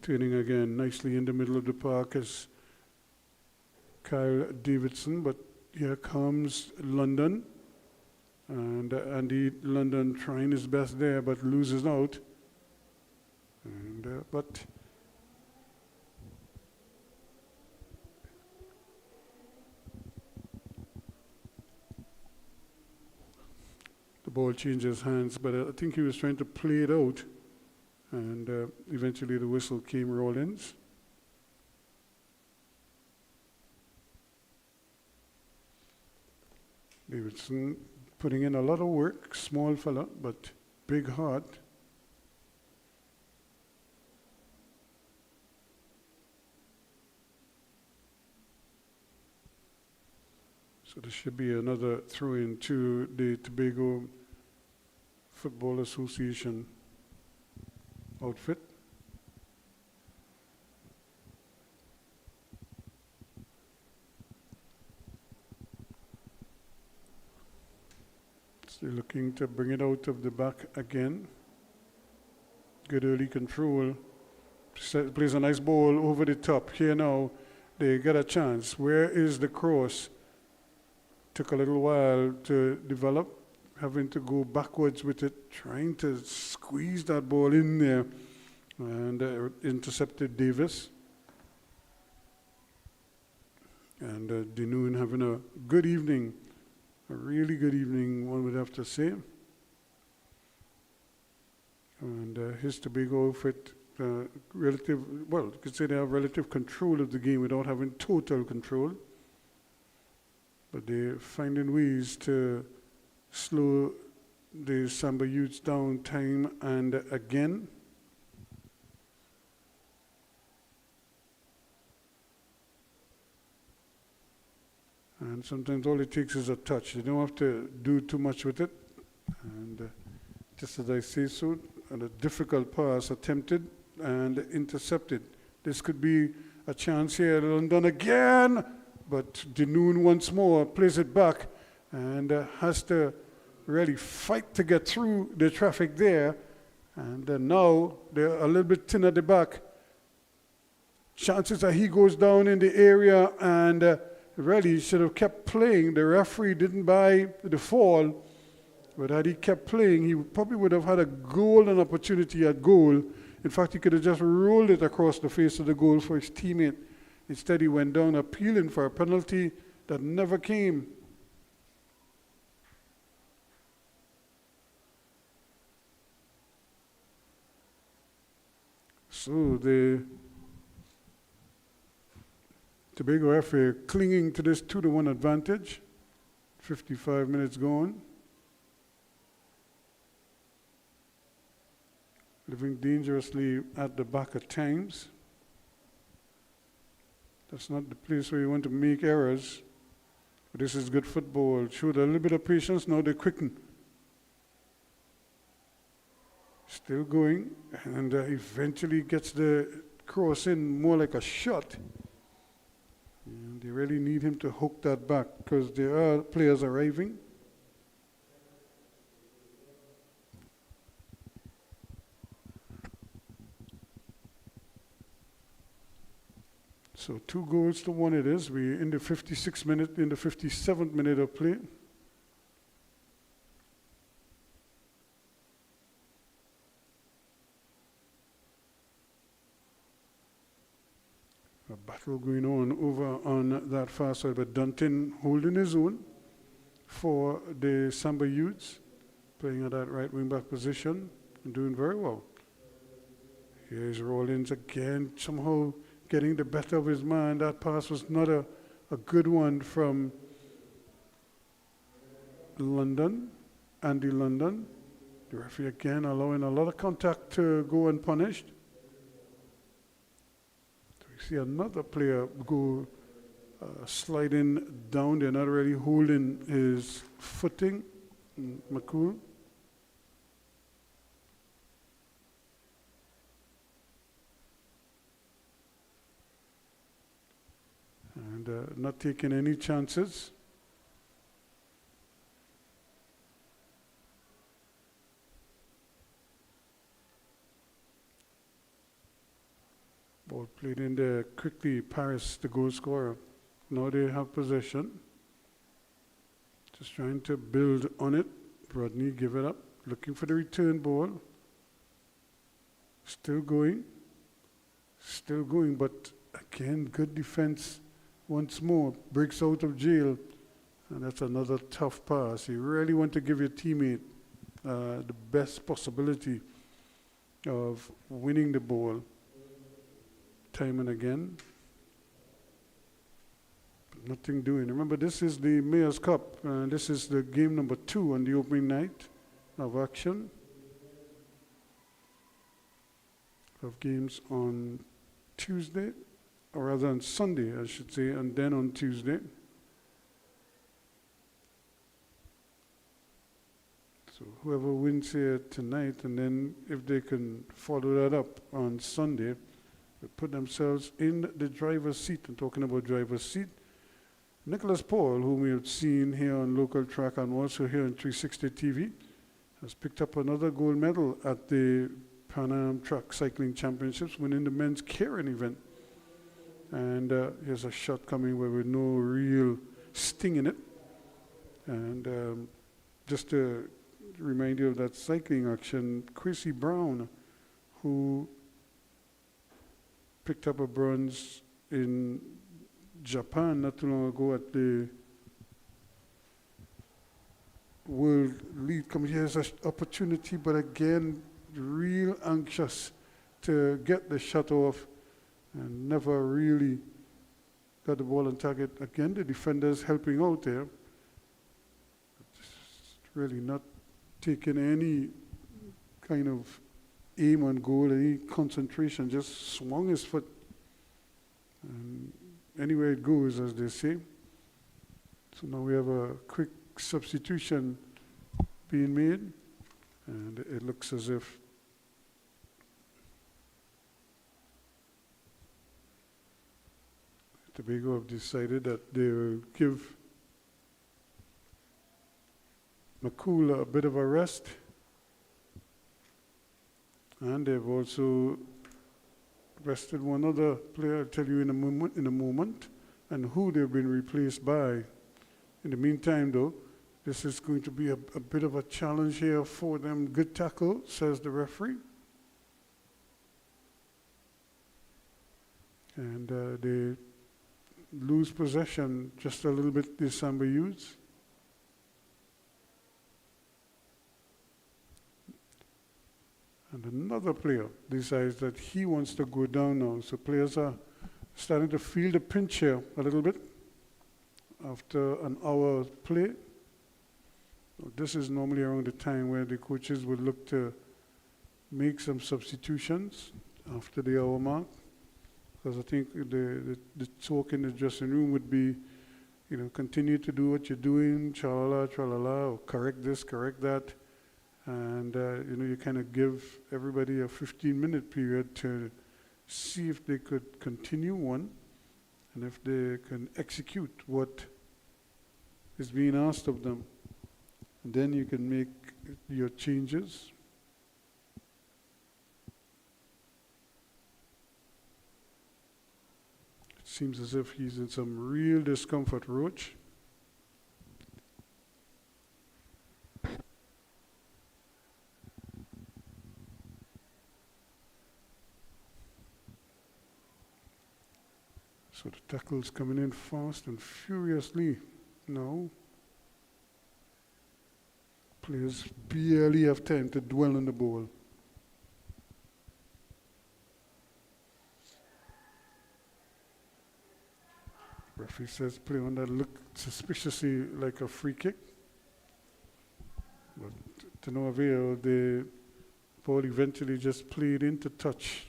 Speaker 1: Turning again nicely in the middle of the park is Kyle Davidson, but here comes London, and Andy London trying his best there, but loses out. And but. The ball changes hands, but I think he was trying to play it out, and eventually the whistle came Rollins. Davidson putting in a lot of work, small fella, but big heart. So there should be another throw in to the Tobago Football Association outfit. So looking to bring it out of the back again. Good early control. Plays a nice ball over the top. Here now, they get a chance. Where is the cross? Took a little while to develop, having to go backwards with it, trying to squeeze that ball in there, and intercepted Davis. And Dinoon having a good evening A really good evening, one would have to say. And his Tobago outfit, you could say they have relative control of the game without having total control. But they're finding ways to slow the Samba youths down time and again. And sometimes all it takes is a touch. You don't have to do too much with it. And just as I say so, and a difficult pass attempted and intercepted. This could be a chance here. London again, but Denoon once more plays it back and has to really fight to get through the traffic there. And now they're a little bit thin at the back. Chances that he goes down in the area and really should have kept playing. The referee didn't buy the fall. But had he kept playing, he probably would have had a golden opportunity at goal. In fact, he could have just rolled it across the face of the goal for his teammate. Instead, he went down appealing for a penalty that never came. So the Tobago FA clinging to this 2-1 advantage. 55 minutes gone. Living dangerously at the back at times. That's not the place where you want to make errors. But this is good football. Showed a little bit of patience, now they quicken. Still going, and eventually gets the cross in more like a shot. And they really need him to hook that back because there are players arriving. So 2-1 it is. We're in the 56th minute, in the 57th minute of play. A battle going on over on that far side, but Dunton holding his own for the Samba youths, playing at that right wing back position and doing very well. Here's Rollins again, somehow getting the better of his man. That pass was not a good one from London, Andy London. The referee again allowing a lot of contact to go unpunished. So we see another player go sliding down. They're not really holding his footing. McCool. And not taking any chances. Ball played in there quickly. Paris, the goal scorer. Now they have possession. Just trying to build on it. Rodney give it up. Looking for the return ball. Still going. Still going, but again, good defense. Once more, breaks out of jail, and that's another tough pass. You really want to give your teammate the best possibility of winning the ball time and again. But nothing doing. Remember, this is the Mayor's Cup, and this is the game number 2 on the opening night of action. Of games on Tuesday. Or rather on Sunday, I should say, and then on Tuesday. So whoever wins here tonight, and then if they can follow that up on Sunday, will put themselves in the driver's seat. I'm talking about driver's seat. Nicholas Paul, whom we have seen here on Local Track and also here on 360 TV, has picked up another gold medal at the Pan Am Track Cycling Championships, winning the men's Karen event. And here's a shot coming with no real sting in it. And just to remind you of that cycling action, Quincy Brown, who picked up a bronze in Japan not too long ago at the world lead come here's an opportunity, but again, real anxious to get the shot off and never really got the ball on target. Again, the defenders helping out there. Just really not taking any kind of aim on goal, any concentration, just swung his foot. And anywhere it goes, as they say. So now we have a quick substitution being made, and it looks as if Tobago have decided that they will give McCool a bit of a rest, and they've also rested one other player. I'll tell you in a moment, and who they've been replaced by. In the meantime, though, this is going to be a bit of a challenge here for them. Good tackle, says the referee. And they lose possession just a little bit, the Samba youths. And another player decides that he wants to go down now. So players are starting to feel the pinch here a little bit after an hour play. This is normally around the time where the coaches would look to make some substitutions after the hour mark. Because I think the talk in the dressing room would be, continue to do what you're doing, tra-la-la, tra-la-la, or correct this, correct that. And, you kind of give everybody a 15-minute period to see if they could continue one and if they can execute what is being asked of them. And then you can make your changes. It seems as if he's in some real discomfort, Roach. So the tackle's coming in fast and furiously now. Players barely have time to dwell on the ball. Referee says play on that looked suspiciously like a free kick. But to no avail, the ball eventually just played into touch.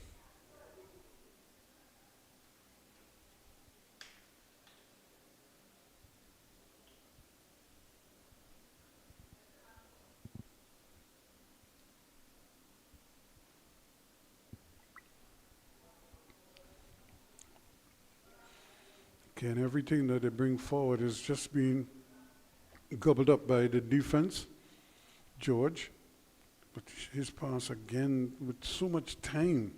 Speaker 1: And everything that they bring forward is just being gobbled up by the defense, George. But his pass again, with so much time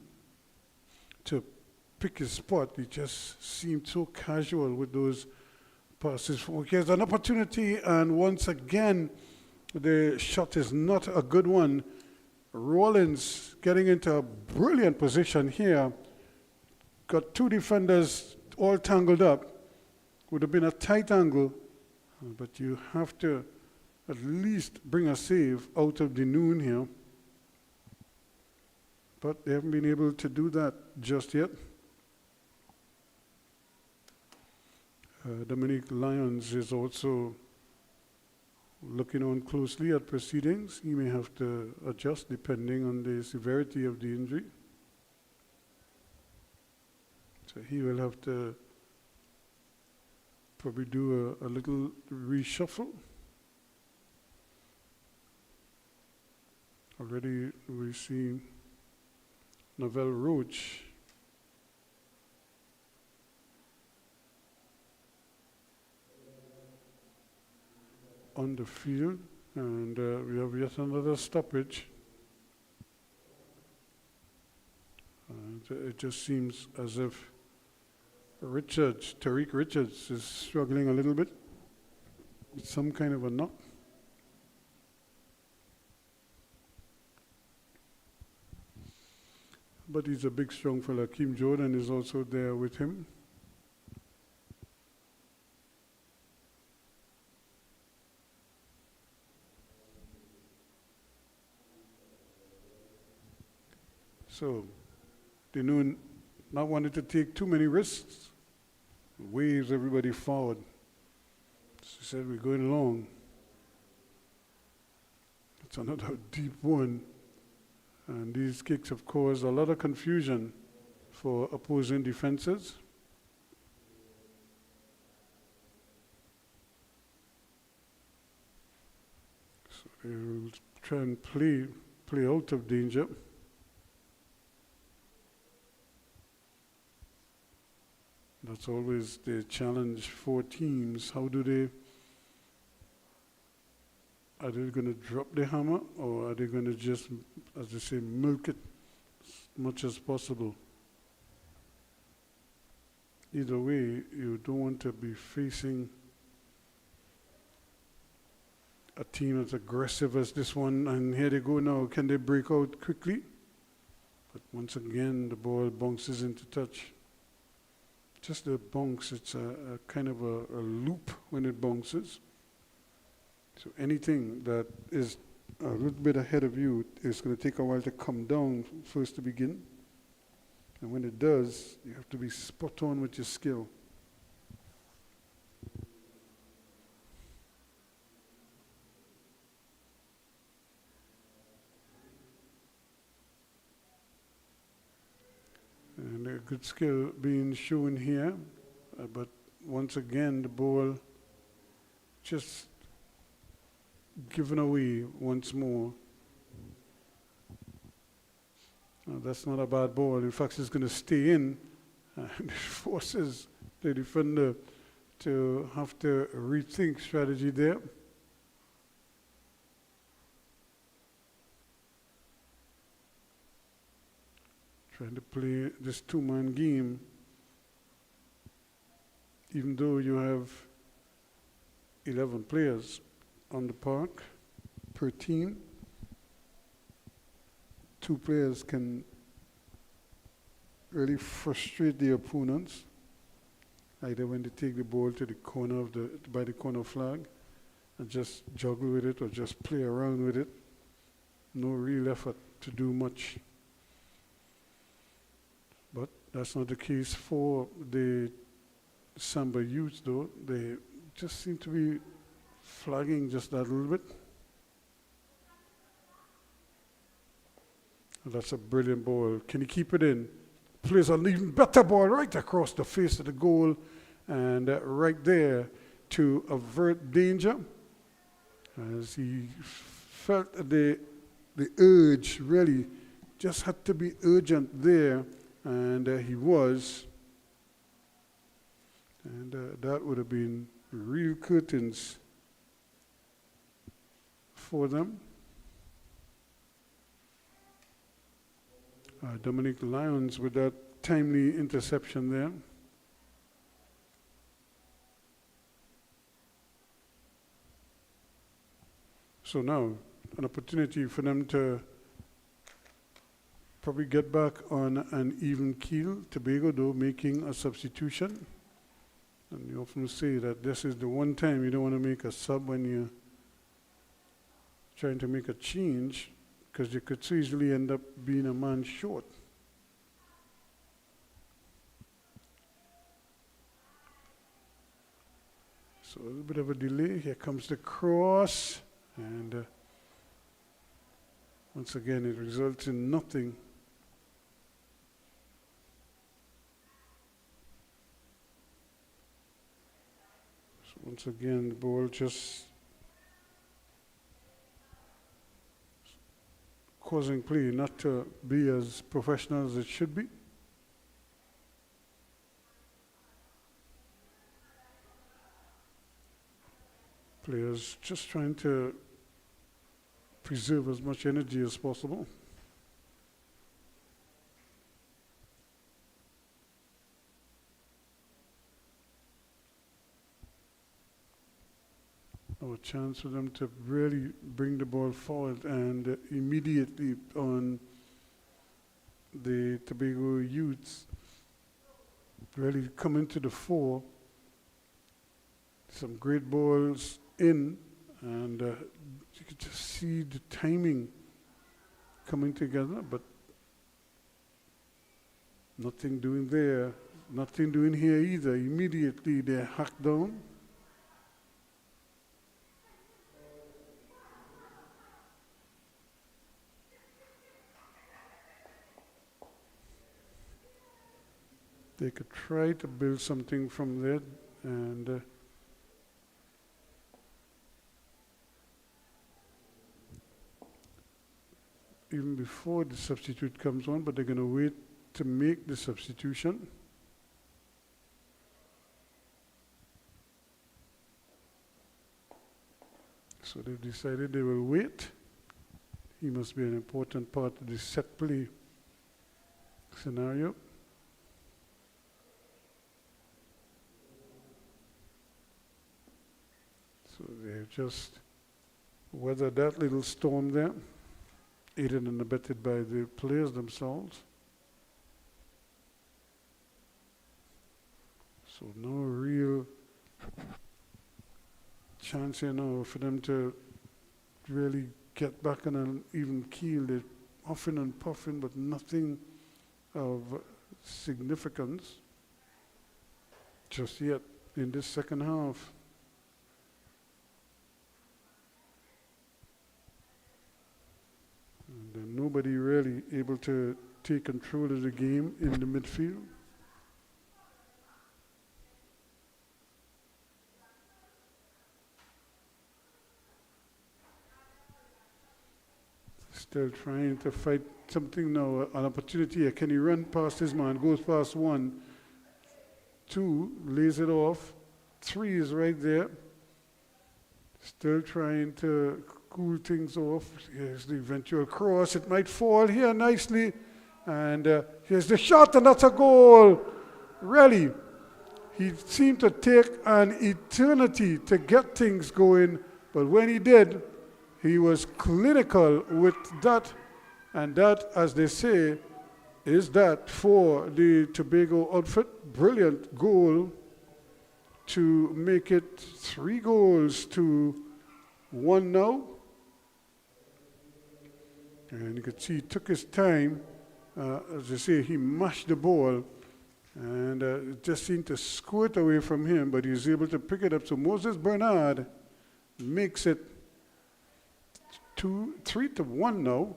Speaker 1: to pick his spot, he just seemed so casual with those passes. Here's an opportunity, and once again, the shot is not a good one. Rollins getting into a brilliant position here. Got two defenders all tangled up. Would have been a tight angle, but you have to at least bring a save out of the noon here. But they haven't been able to do that just yet. Dominic Lyons is also looking on closely at proceedings. He may have to adjust depending on the severity of the injury. So he will have to probably do a little reshuffle. Already we see Novell Roach on the field, and we have yet another stoppage. And it just seems as if Tariq Richards is struggling a little bit with some kind of a knock. But he's a big, strong fella. Kim Jordan is also there with him. So they knew not wanting to take too many risks. Waves everybody forward. So he said, we're going along. It's another deep one. And these kicks have caused a lot of confusion for opposing defenses. So they will try and play out of danger. That's always the challenge for teams. How do they, are they going to drop the hammer, or are they going to just, as they say, milk it as much as possible? Either way, you don't want to be facing a team as aggressive as this one, and here they go now. Can they break out quickly? But once again, the ball bounces into touch. Just the bounce, it's a kind of a loop when it bounces. So anything that is a little bit ahead of you is going to take a while to come down first to begin. And when it does, you have to be spot on with your skill. And a good skill being shown here, but once again the ball just given away once more. That's not a bad ball. In fact, it's going to stay in, and it forces the defender to have to rethink strategy there. Trying to play this two-man game, even though you have 11 players on the park per team, 2 players can really frustrate the opponents, either when they take the ball to the corner of by the corner flag and just juggle with it or just play around with it. No real effort to do much. But that's not the case for the Samba youths, though. They just seem to be flagging just that little bit. That's a brilliant ball. Can he keep it in? Plays an even better ball right across the face of the goal, and right there to avert danger. As he felt the urge, really just had to be urgent there. And he was, and that would have been real curtains for them. Dominic Lyons with that timely interception there. So now, an opportunity for them to probably get back on an even keel. Tobago, though, making a substitution. And you often say that this is the one time you don't want to make a sub when you're trying to make a change, because you could so easily end up being a man short. So a little bit of a delay. Here comes the cross. And once again, it results in nothing. Once again, the ball just causing play not to be as professional as it should be. Players just trying to preserve as much energy as possible. A chance for them to really bring the ball forward, and immediately on the Tobago youths really come into the fore. Some great balls in, and you could just see the timing coming together, but Nothing doing there. Nothing doing here either. Immediately they're hacked down. They could try to build something from there, and even before the substitute comes on, but they're going to wait to make the substitution. So they've decided they will wait. He must be an important part of the set play scenario. So they've just weathered that little storm there, aided and abetted by the players themselves. So no real chance here now for them to really get back on an even keel. They're huffing and puffing, but nothing of significance just yet in this second half. And nobody really able to take control of the game in the midfield. Still trying to fight something now, an opportunity here. Can he run past his man? Goes past 1, 2, lays it off. 3 is right there. Still trying to cool things off. Here's the eventual cross. It might fall here nicely. And here's the shot, and that's a goal. Really, he seemed to take an eternity to get things going, but when he did, he was clinical with that, and that, as they say, is that for the Tobago outfit. Brilliant goal to make it 3 goals to 1 now. And you could see he took his time. As I say, he mashed the ball, and it just seemed to squirt away from him, but he was able to pick it up. So Moses Bernard makes it 3-1 now.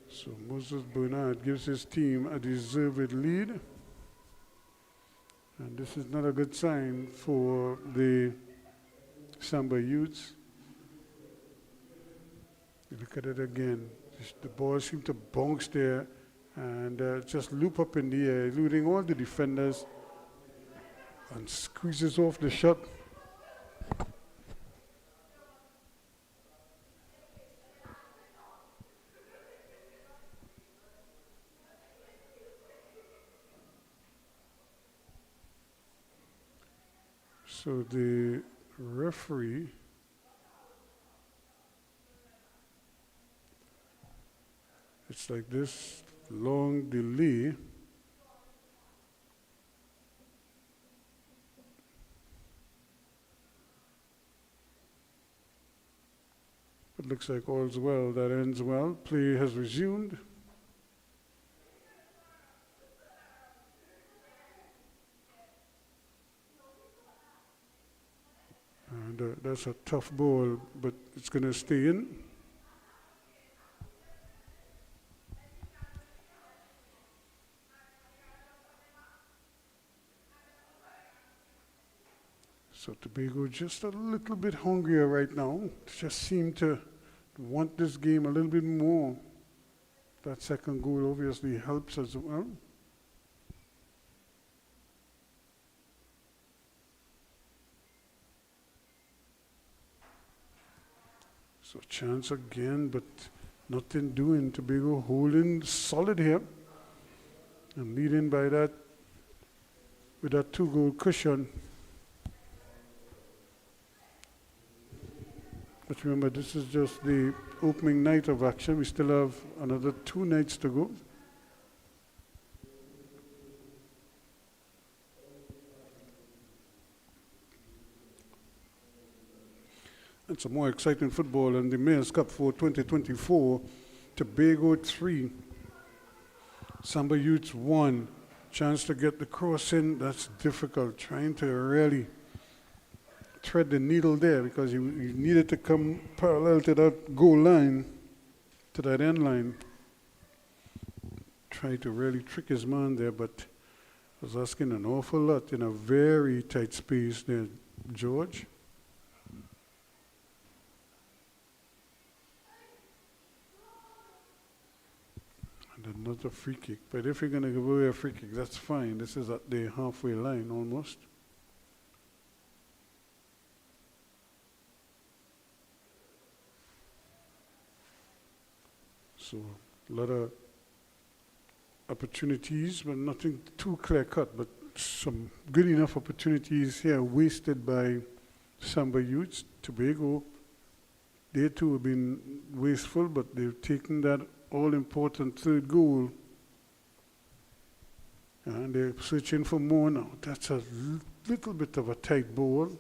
Speaker 1: So Moses Bernard gives his team a deserved lead. And this is not a good sign for the Samba youths. You look at it again. The ball seemed to bounce there and just loop up in the air, eluding all the defenders, and squeezes off the shot. So the referee it's like this long delay. It looks like all's well that ends well. Play has resumed. And that's a tough ball, but it's going to stay in. So Tobago just a little bit hungrier right now. Just seem to want this game a little bit more. That second goal obviously helps as well. So chance again, but nothing doing. Tobago holding solid here and leading by that with that 2-goal cushion. But remember, this is just the opening night of action. We still have another 2 nights to go. And some more exciting football in the Mayor's Cup for 2024. Tobago 3, Samba Youths 1. Chance to get the cross in, that's difficult. Trying to really thread the needle there because you needed to come parallel to that goal line, to that end line. Try to really trick his man there, but was asking an awful lot in a very tight space there, George. And another free kick. But if you're going to give away a free kick, that's fine. This is at the halfway line almost. So a lot of opportunities, but nothing too clear-cut, but some good enough opportunities here wasted by Samba Youths. Tobago, they too have been wasteful, but they've taken that all-important third goal. And they're searching for more now. That's a little bit of a tight ball.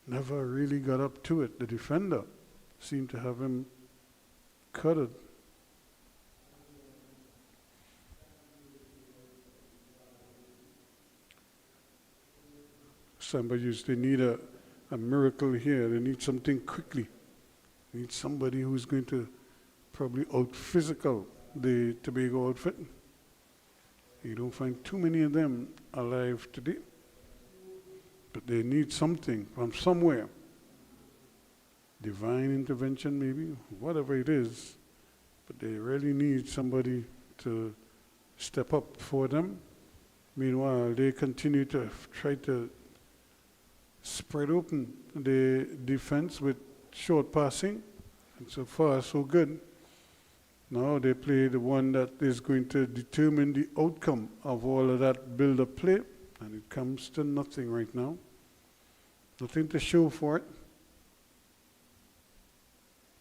Speaker 1: Never really got up to it. The defender seemed to have him covered. Samba Youths, they need a miracle here. They need something quickly. They need somebody who's going to probably out-physical the Tobago outfit. You don't find too many of them alive today. But they need something from somewhere. Divine intervention maybe, whatever it is. But they really need somebody to step up for them. Meanwhile, they continue to try to spread open the defense with short passing. And so far, so good. Now they play the one that is going to determine the outcome of all of that build-up play. And it comes to nothing right now. Nothing to show for it.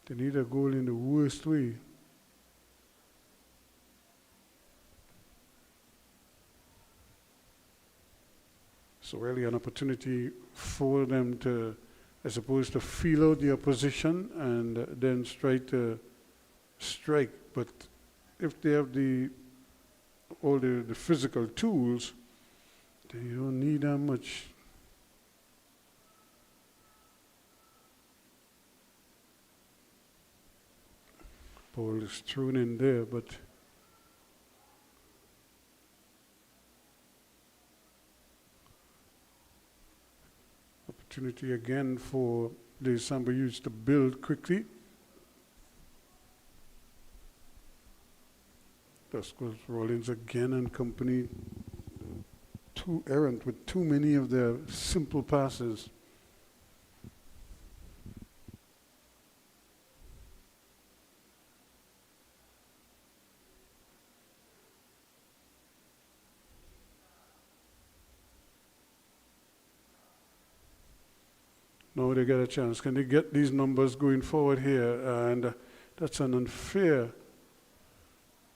Speaker 1: They need a goal in the worst way. So really an opportunity for them to, I suppose, to feel out the opposition and then try to strike. But if they have all the physical tools, they don't need that much. Ball is thrown in there, but opportunity again for the Samba Youths to build quickly. Thus goes Rollins again and company, too errant with too many of their simple passes. Now they get a chance. Can they get these numbers going forward here? And that's an unfair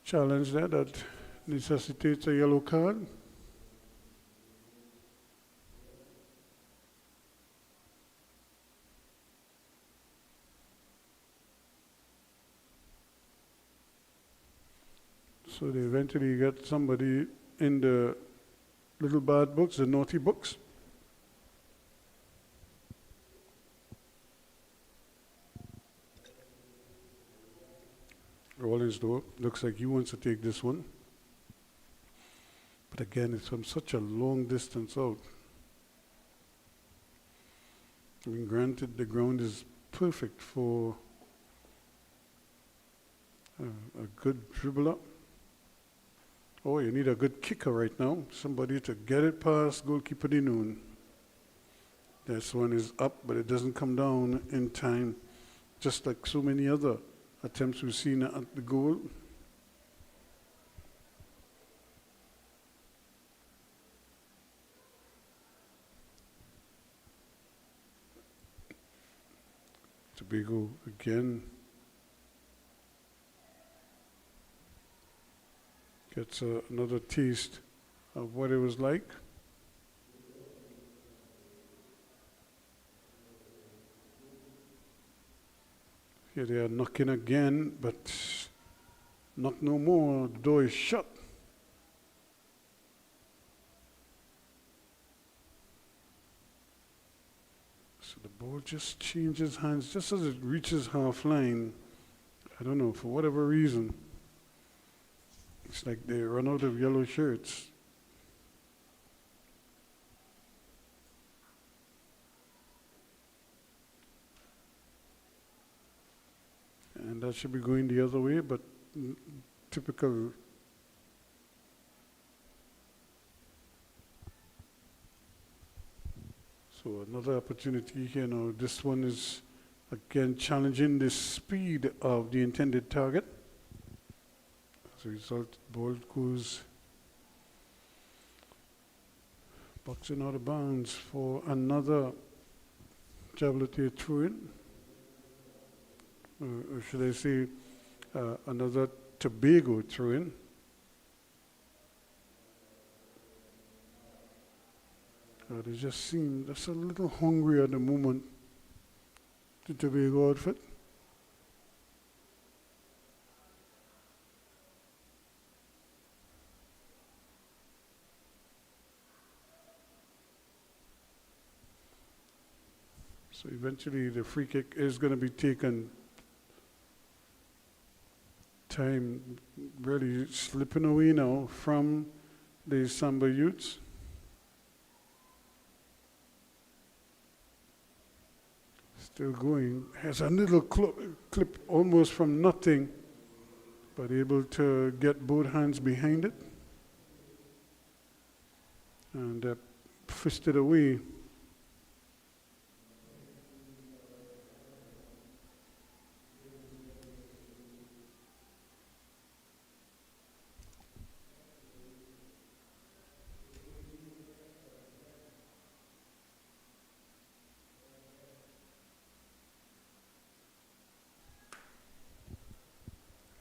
Speaker 1: challenge there that necessitates a yellow card. So they eventually get somebody in the little bad books, the naughty books. Rollins, though, looks like he wants to take this one. But again, it's from such a long distance out. I mean, granted, the ground is perfect for a good dribbler. Oh, you need a good kicker right now. Somebody to get it past goalkeeper Dinoon. This one is up, but it doesn't come down in time, just like so many other attempts we've seen at the goal. Tobago again gets another taste of what it was like. Here they are knocking again, but knock no more, the door is shut. So the ball just changes hands just as it reaches half line. I don't know, for whatever reason. It's like they run out of yellow shirts. And that should be going the other way, but typical. So another opportunity here now. This one is again challenging the speed of the intended target. As a result, ball goes boxing out of bounds for another javelin throw-in. Or should I say another Tobago throw-in. They just seem just a little hungry at the moment, the Tobago outfit. So eventually the free kick is going to be taken. Time really slipping away now from the Samba youths. Still going, has a little clip almost from nothing, but able to get both hands behind it and fisted away.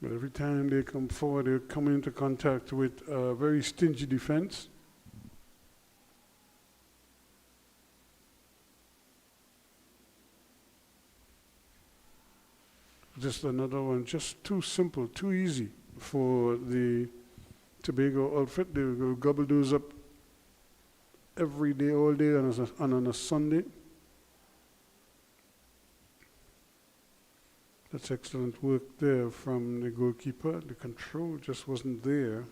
Speaker 1: But every time they come forward, they come into contact with a very stingy defense. Just another one, just too simple, too easy for the Tobago outfit. They will gobble those up every day, all day, and on a Sunday. That's excellent work there from the goalkeeper. The control just wasn't there.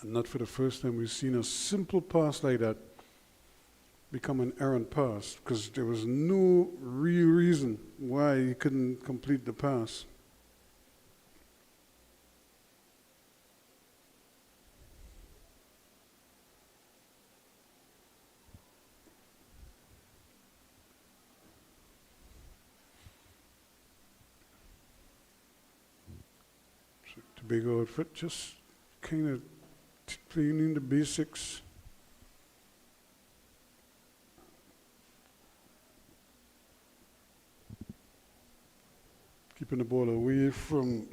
Speaker 1: And not for the first time we've seen a simple pass like that become an errant pass, because there was no real reason why he couldn't complete the pass. Tobago outfit just kind of cleaning the basics. Keeping the ball away from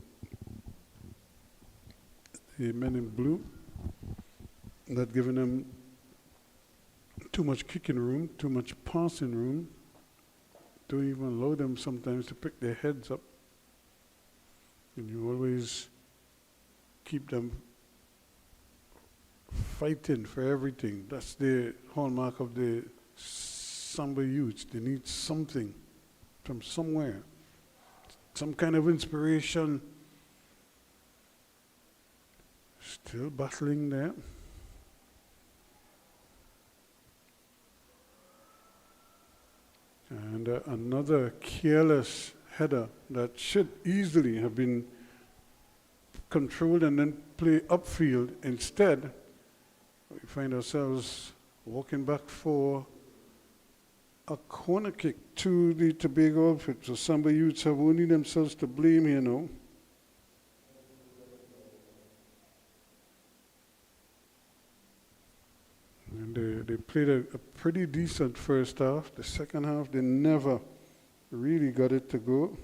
Speaker 1: the men in blue. Not giving them too much kicking room, too much passing room. Don't even allow them sometimes to pick their heads up. And you always keep them fighting for everything. That's the hallmark of the Samba youths. They need something from somewhere, some kind of inspiration. Still battling there. And another careless header that should easily have been controlled and then play upfield. Instead, we find ourselves walking back for a corner kick to the Tobago outfit. So Samba youths have only themselves to blame here now. they played a pretty decent first half. The second half, they never really got it to go.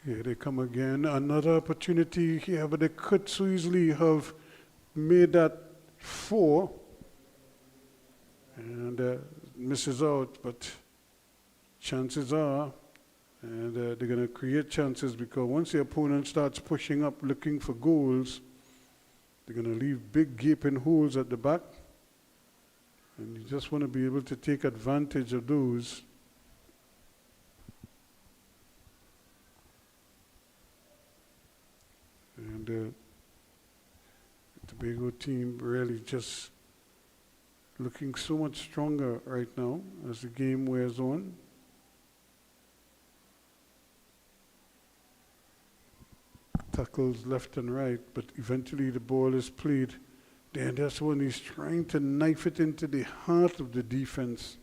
Speaker 1: Here they come again. Another opportunity here, but they could so easily have made that 4. And misses out, but chances are, and they're going to create chances, because once the opponent starts pushing up looking for goals, they're going to leave big gaping holes at the back. And you just want to be able to take advantage of those. And the Tobago team really just looking so much stronger right now as the game wears on. Tackles left and right, but eventually the ball is played. Then that's when he's trying to knife it into the heart of the defense.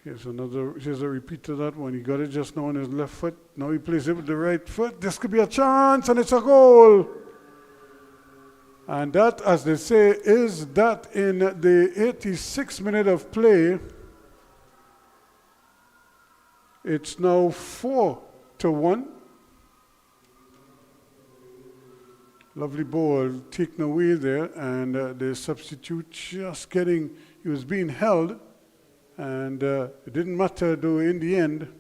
Speaker 1: Here's a repeat of that one. He got it just now on his left foot. Now he plays it with the right foot. This could be a chance, and it's a goal. And that, as they say, is that in the 86th minute of play. It's now 4-1. Lovely ball taken away there, and the substitute just getting, he was being held. And it didn't matter, though, in the end.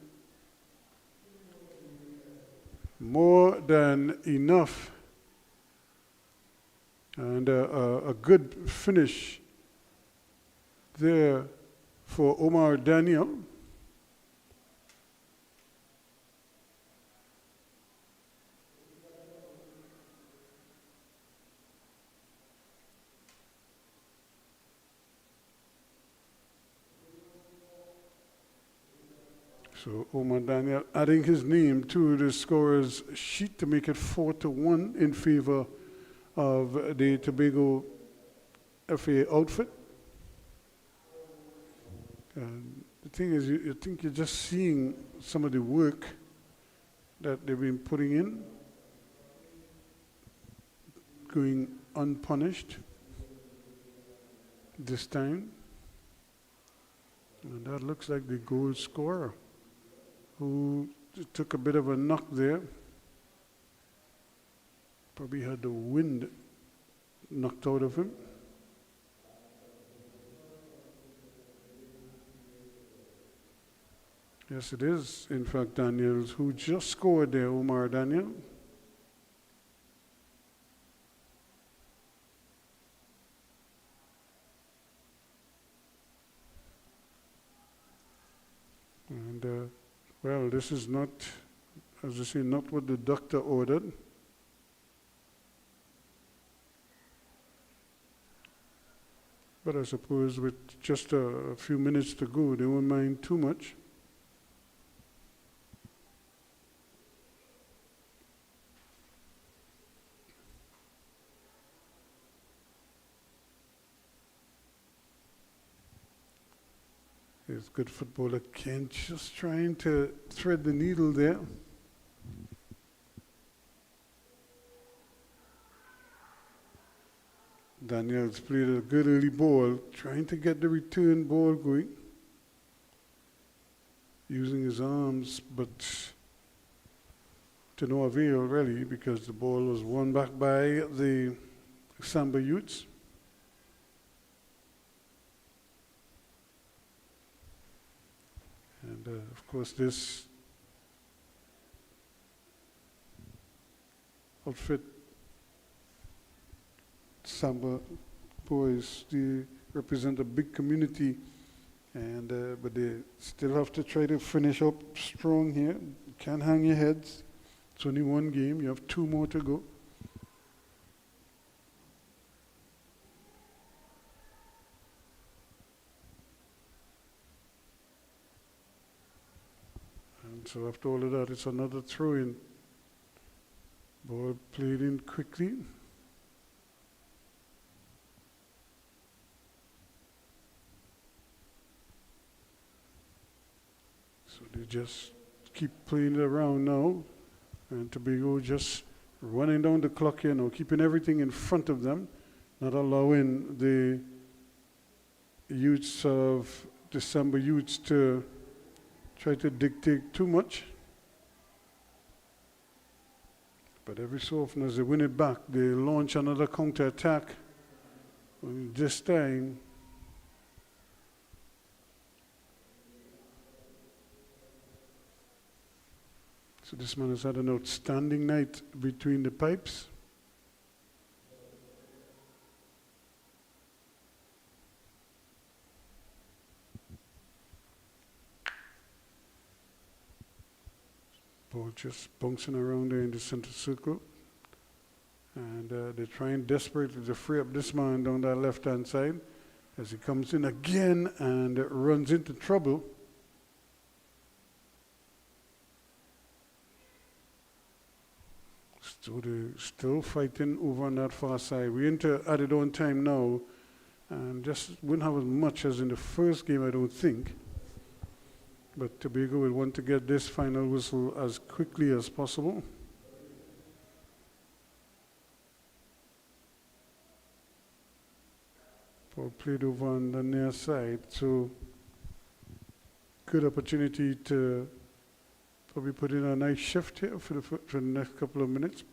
Speaker 1: More than enough. And a good finish there for Omar Daniel. So Omar Daniel adding his name to the scorer's sheet to make it 4-1 in favor of the Tobago FA outfit. And the thing is, you think you're just seeing some of the work that they've been putting in, going unpunished this time. And that looks like the goal scorer, who took a bit of a knock there. Probably had the wind knocked out of him. Yes, it is, in fact, Daniels, who just scored there, Omar Daniel. And, well, this is not, as I say, not what the doctor ordered. But I suppose with just a few minutes to go, they won't mind too much. It's good footballer Kent just trying to thread the needle there. Daniels played a good early ball, trying to get the return ball going, using his arms, but to no avail really, because the ball was won back by the Samba youths. And of course this outfit, Samba boys, they represent a big community, and but they still have to try to finish up strong here. You can't hang your heads. It's only one game. You have 2 more to go. And so after all of that, it's another throw-in. Ball played in quickly. So they just keep playing it around now. And Tobago just running down the clock here now, keeping everything in front of them, not allowing the youths of the Samba youths to try to dictate too much. But every so often as they win it back, they launch another counter-attack. This time, so this man has had an outstanding night between the pipes. Ball just bouncing around there in the center circle. And they're trying desperately to free up this man down that left-hand side as he comes in again and runs into trouble. So they're still fighting over on that far side. We're into added on time now, and just wouldn't have as much as in the first game, I don't think. But Tobago will want to get this final whistle as quickly as possible. Ball played over on the near side, so good opportunity to probably put in a nice shift here for the next couple of minutes.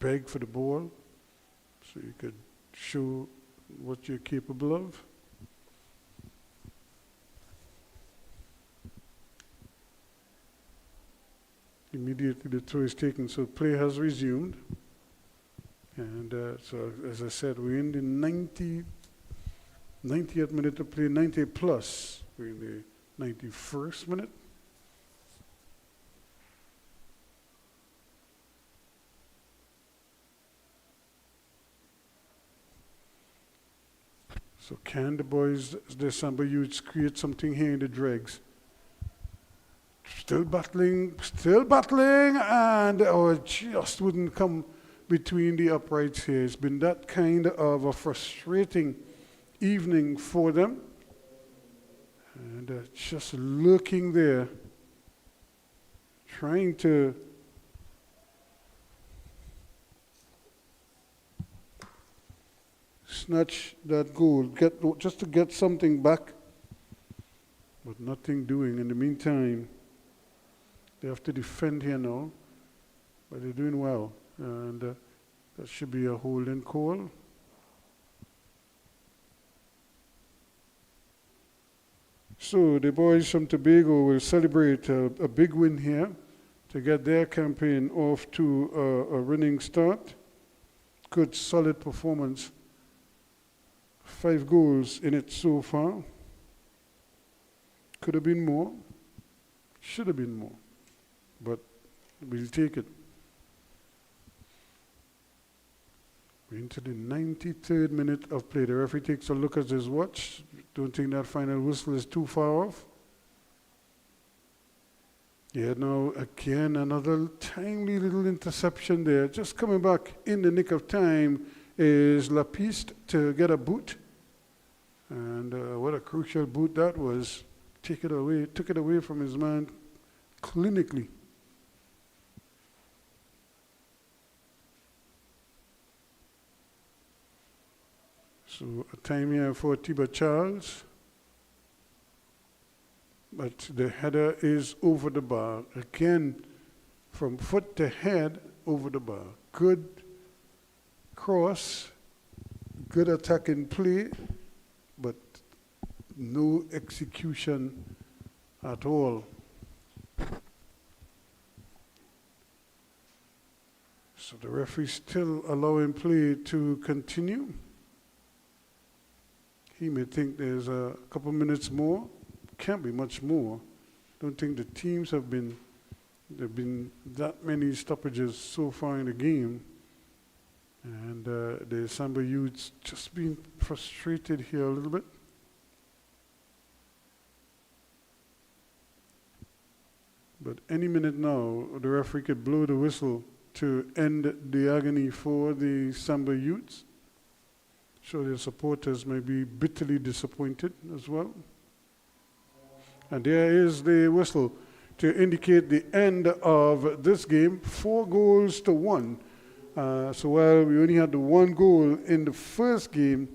Speaker 1: Beg for the ball, so you could show what you're capable of. Immediately the throw is taken, so play has resumed. And so as I said, we're in the 90th minute of play, 90 plus. We're in the 91st minute. So can the boys, the Samba youths, create something here in the dregs? Still battling, and it just wouldn't come between the uprights here. It's been that kind of a frustrating evening for them. And just looking there, trying to snatch that goal, just to get something back, but nothing doing. In the meantime, they have to defend here now, but they're doing well, and that should be a holding call. So the boys from Tobago will celebrate a big win here to get their campaign off to a running start. Good, solid performance. 5 goals in it so far. Could have been more, should have been more, but we'll take it. We're into the 93rd minute of play. The referee takes a look at his watch. Don't think that final whistle is too far off. Yeah, now again, another tiny little interception there. Just coming back in the nick of time is Lapiste to get a boot. And what a crucial boot that was. Took it away from his man clinically. So a time here for Tiba Charles. But the header is over the bar. Again, from foot to head, over the bar. Good cross, good attacking play, but no execution at all. So the referee still allowing play to continue. He may think there's a couple minutes more. Can't be much more. Don't think the teams there have been that many stoppages so far in the game. And the Samba youths just being frustrated here a little bit. But any minute now, the referee could blow the whistle to end the agony for the Samba youths. So their supporters may be bitterly disappointed as well. And there is the whistle. to indicate the end of this game, 4-1. So while we only had the one goal in the first game,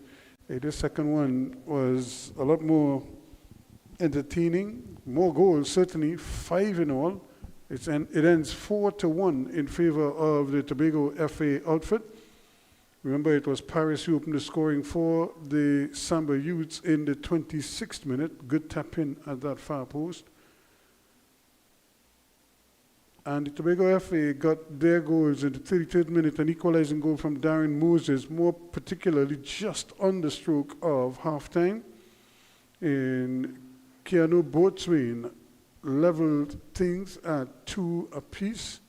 Speaker 1: the second one was a lot more entertaining, more goals, certainly 5 in all. It ends 4-1 in favor of the Tobago FA outfit. Remember, it was Paris who opened the scoring for the Samba youths in the 26th minute. Good tap in at that far post. And the Tobago FA got their goals in the 33rd minute, an equalizing goal from Darren Moses, more particularly just on the stroke of halftime. In Keanu Boatswain leveled things at 2 apiece.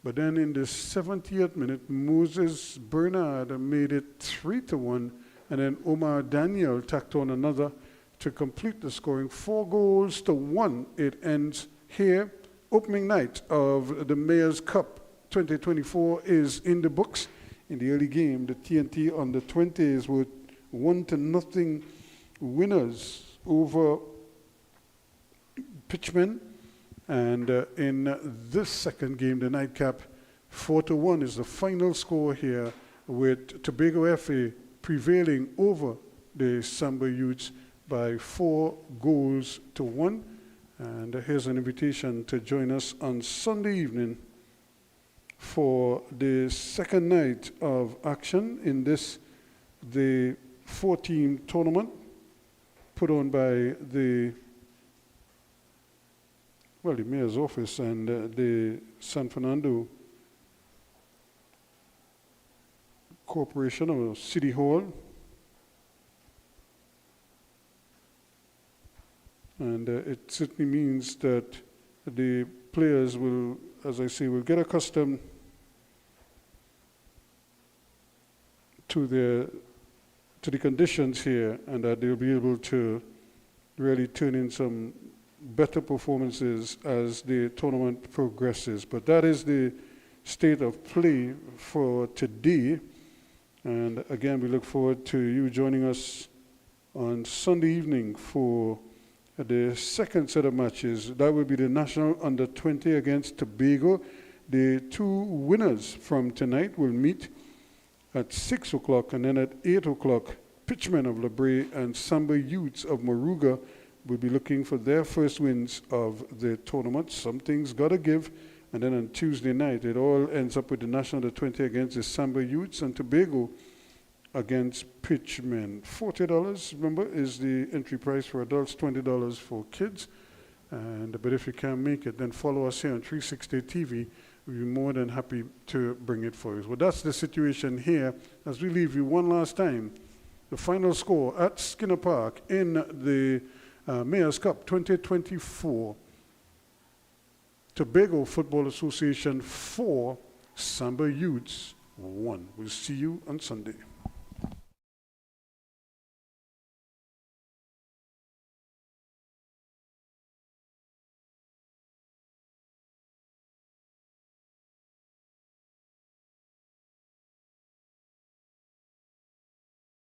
Speaker 1: But then in the 70th minute, Moses Bernard made it 3-1, and then Omar Daniel tacked on another to complete the scoring. 4-1. It ends here. Opening night of the Mayor's Cup 2024 is in the books. In the early game, the TNT on the 20s were 1-0 winners over Pitchmen. And in this second game, the nightcap, 4-1 is the final score here, with Tobago FA prevailing over the Samba youths by 4-1. And here's an invitation to join us on Sunday evening for the second night of action in this, the 4-team tournament put on by the Mayor's office and the San Fernando Corporation or City Hall. And it certainly means that the players will, as I say, will get accustomed to the conditions here, and that they'll be able to really turn in some better performances as the tournament progresses. But that is the state of play for today. And again, we look forward to you joining us on Sunday evening for the second set of matches. That will be the National Under-20 against Tobago. The 2 winners from tonight will meet at 6 o'clock, and then at 8 o'clock, Pitchmen of LeBray and Samba Youths of Moruga will be looking for their first wins of the tournament. Something's got to give. And then on Tuesday night, it all ends up with the National Under-20 against the Samba Youths, and Tobago against Pitchmen. $40, remember, is the entry price for adults, $20 for kids. But if you can't make it, then follow us here on 360 TV. We'll be more than happy to bring it for you. Well, that's the situation here. As we leave you one last time, the final score at Skinner Park in the Mayor's Cup 2024. Tobago Football Association 4, Samba Youths 1. We'll see you on Sunday.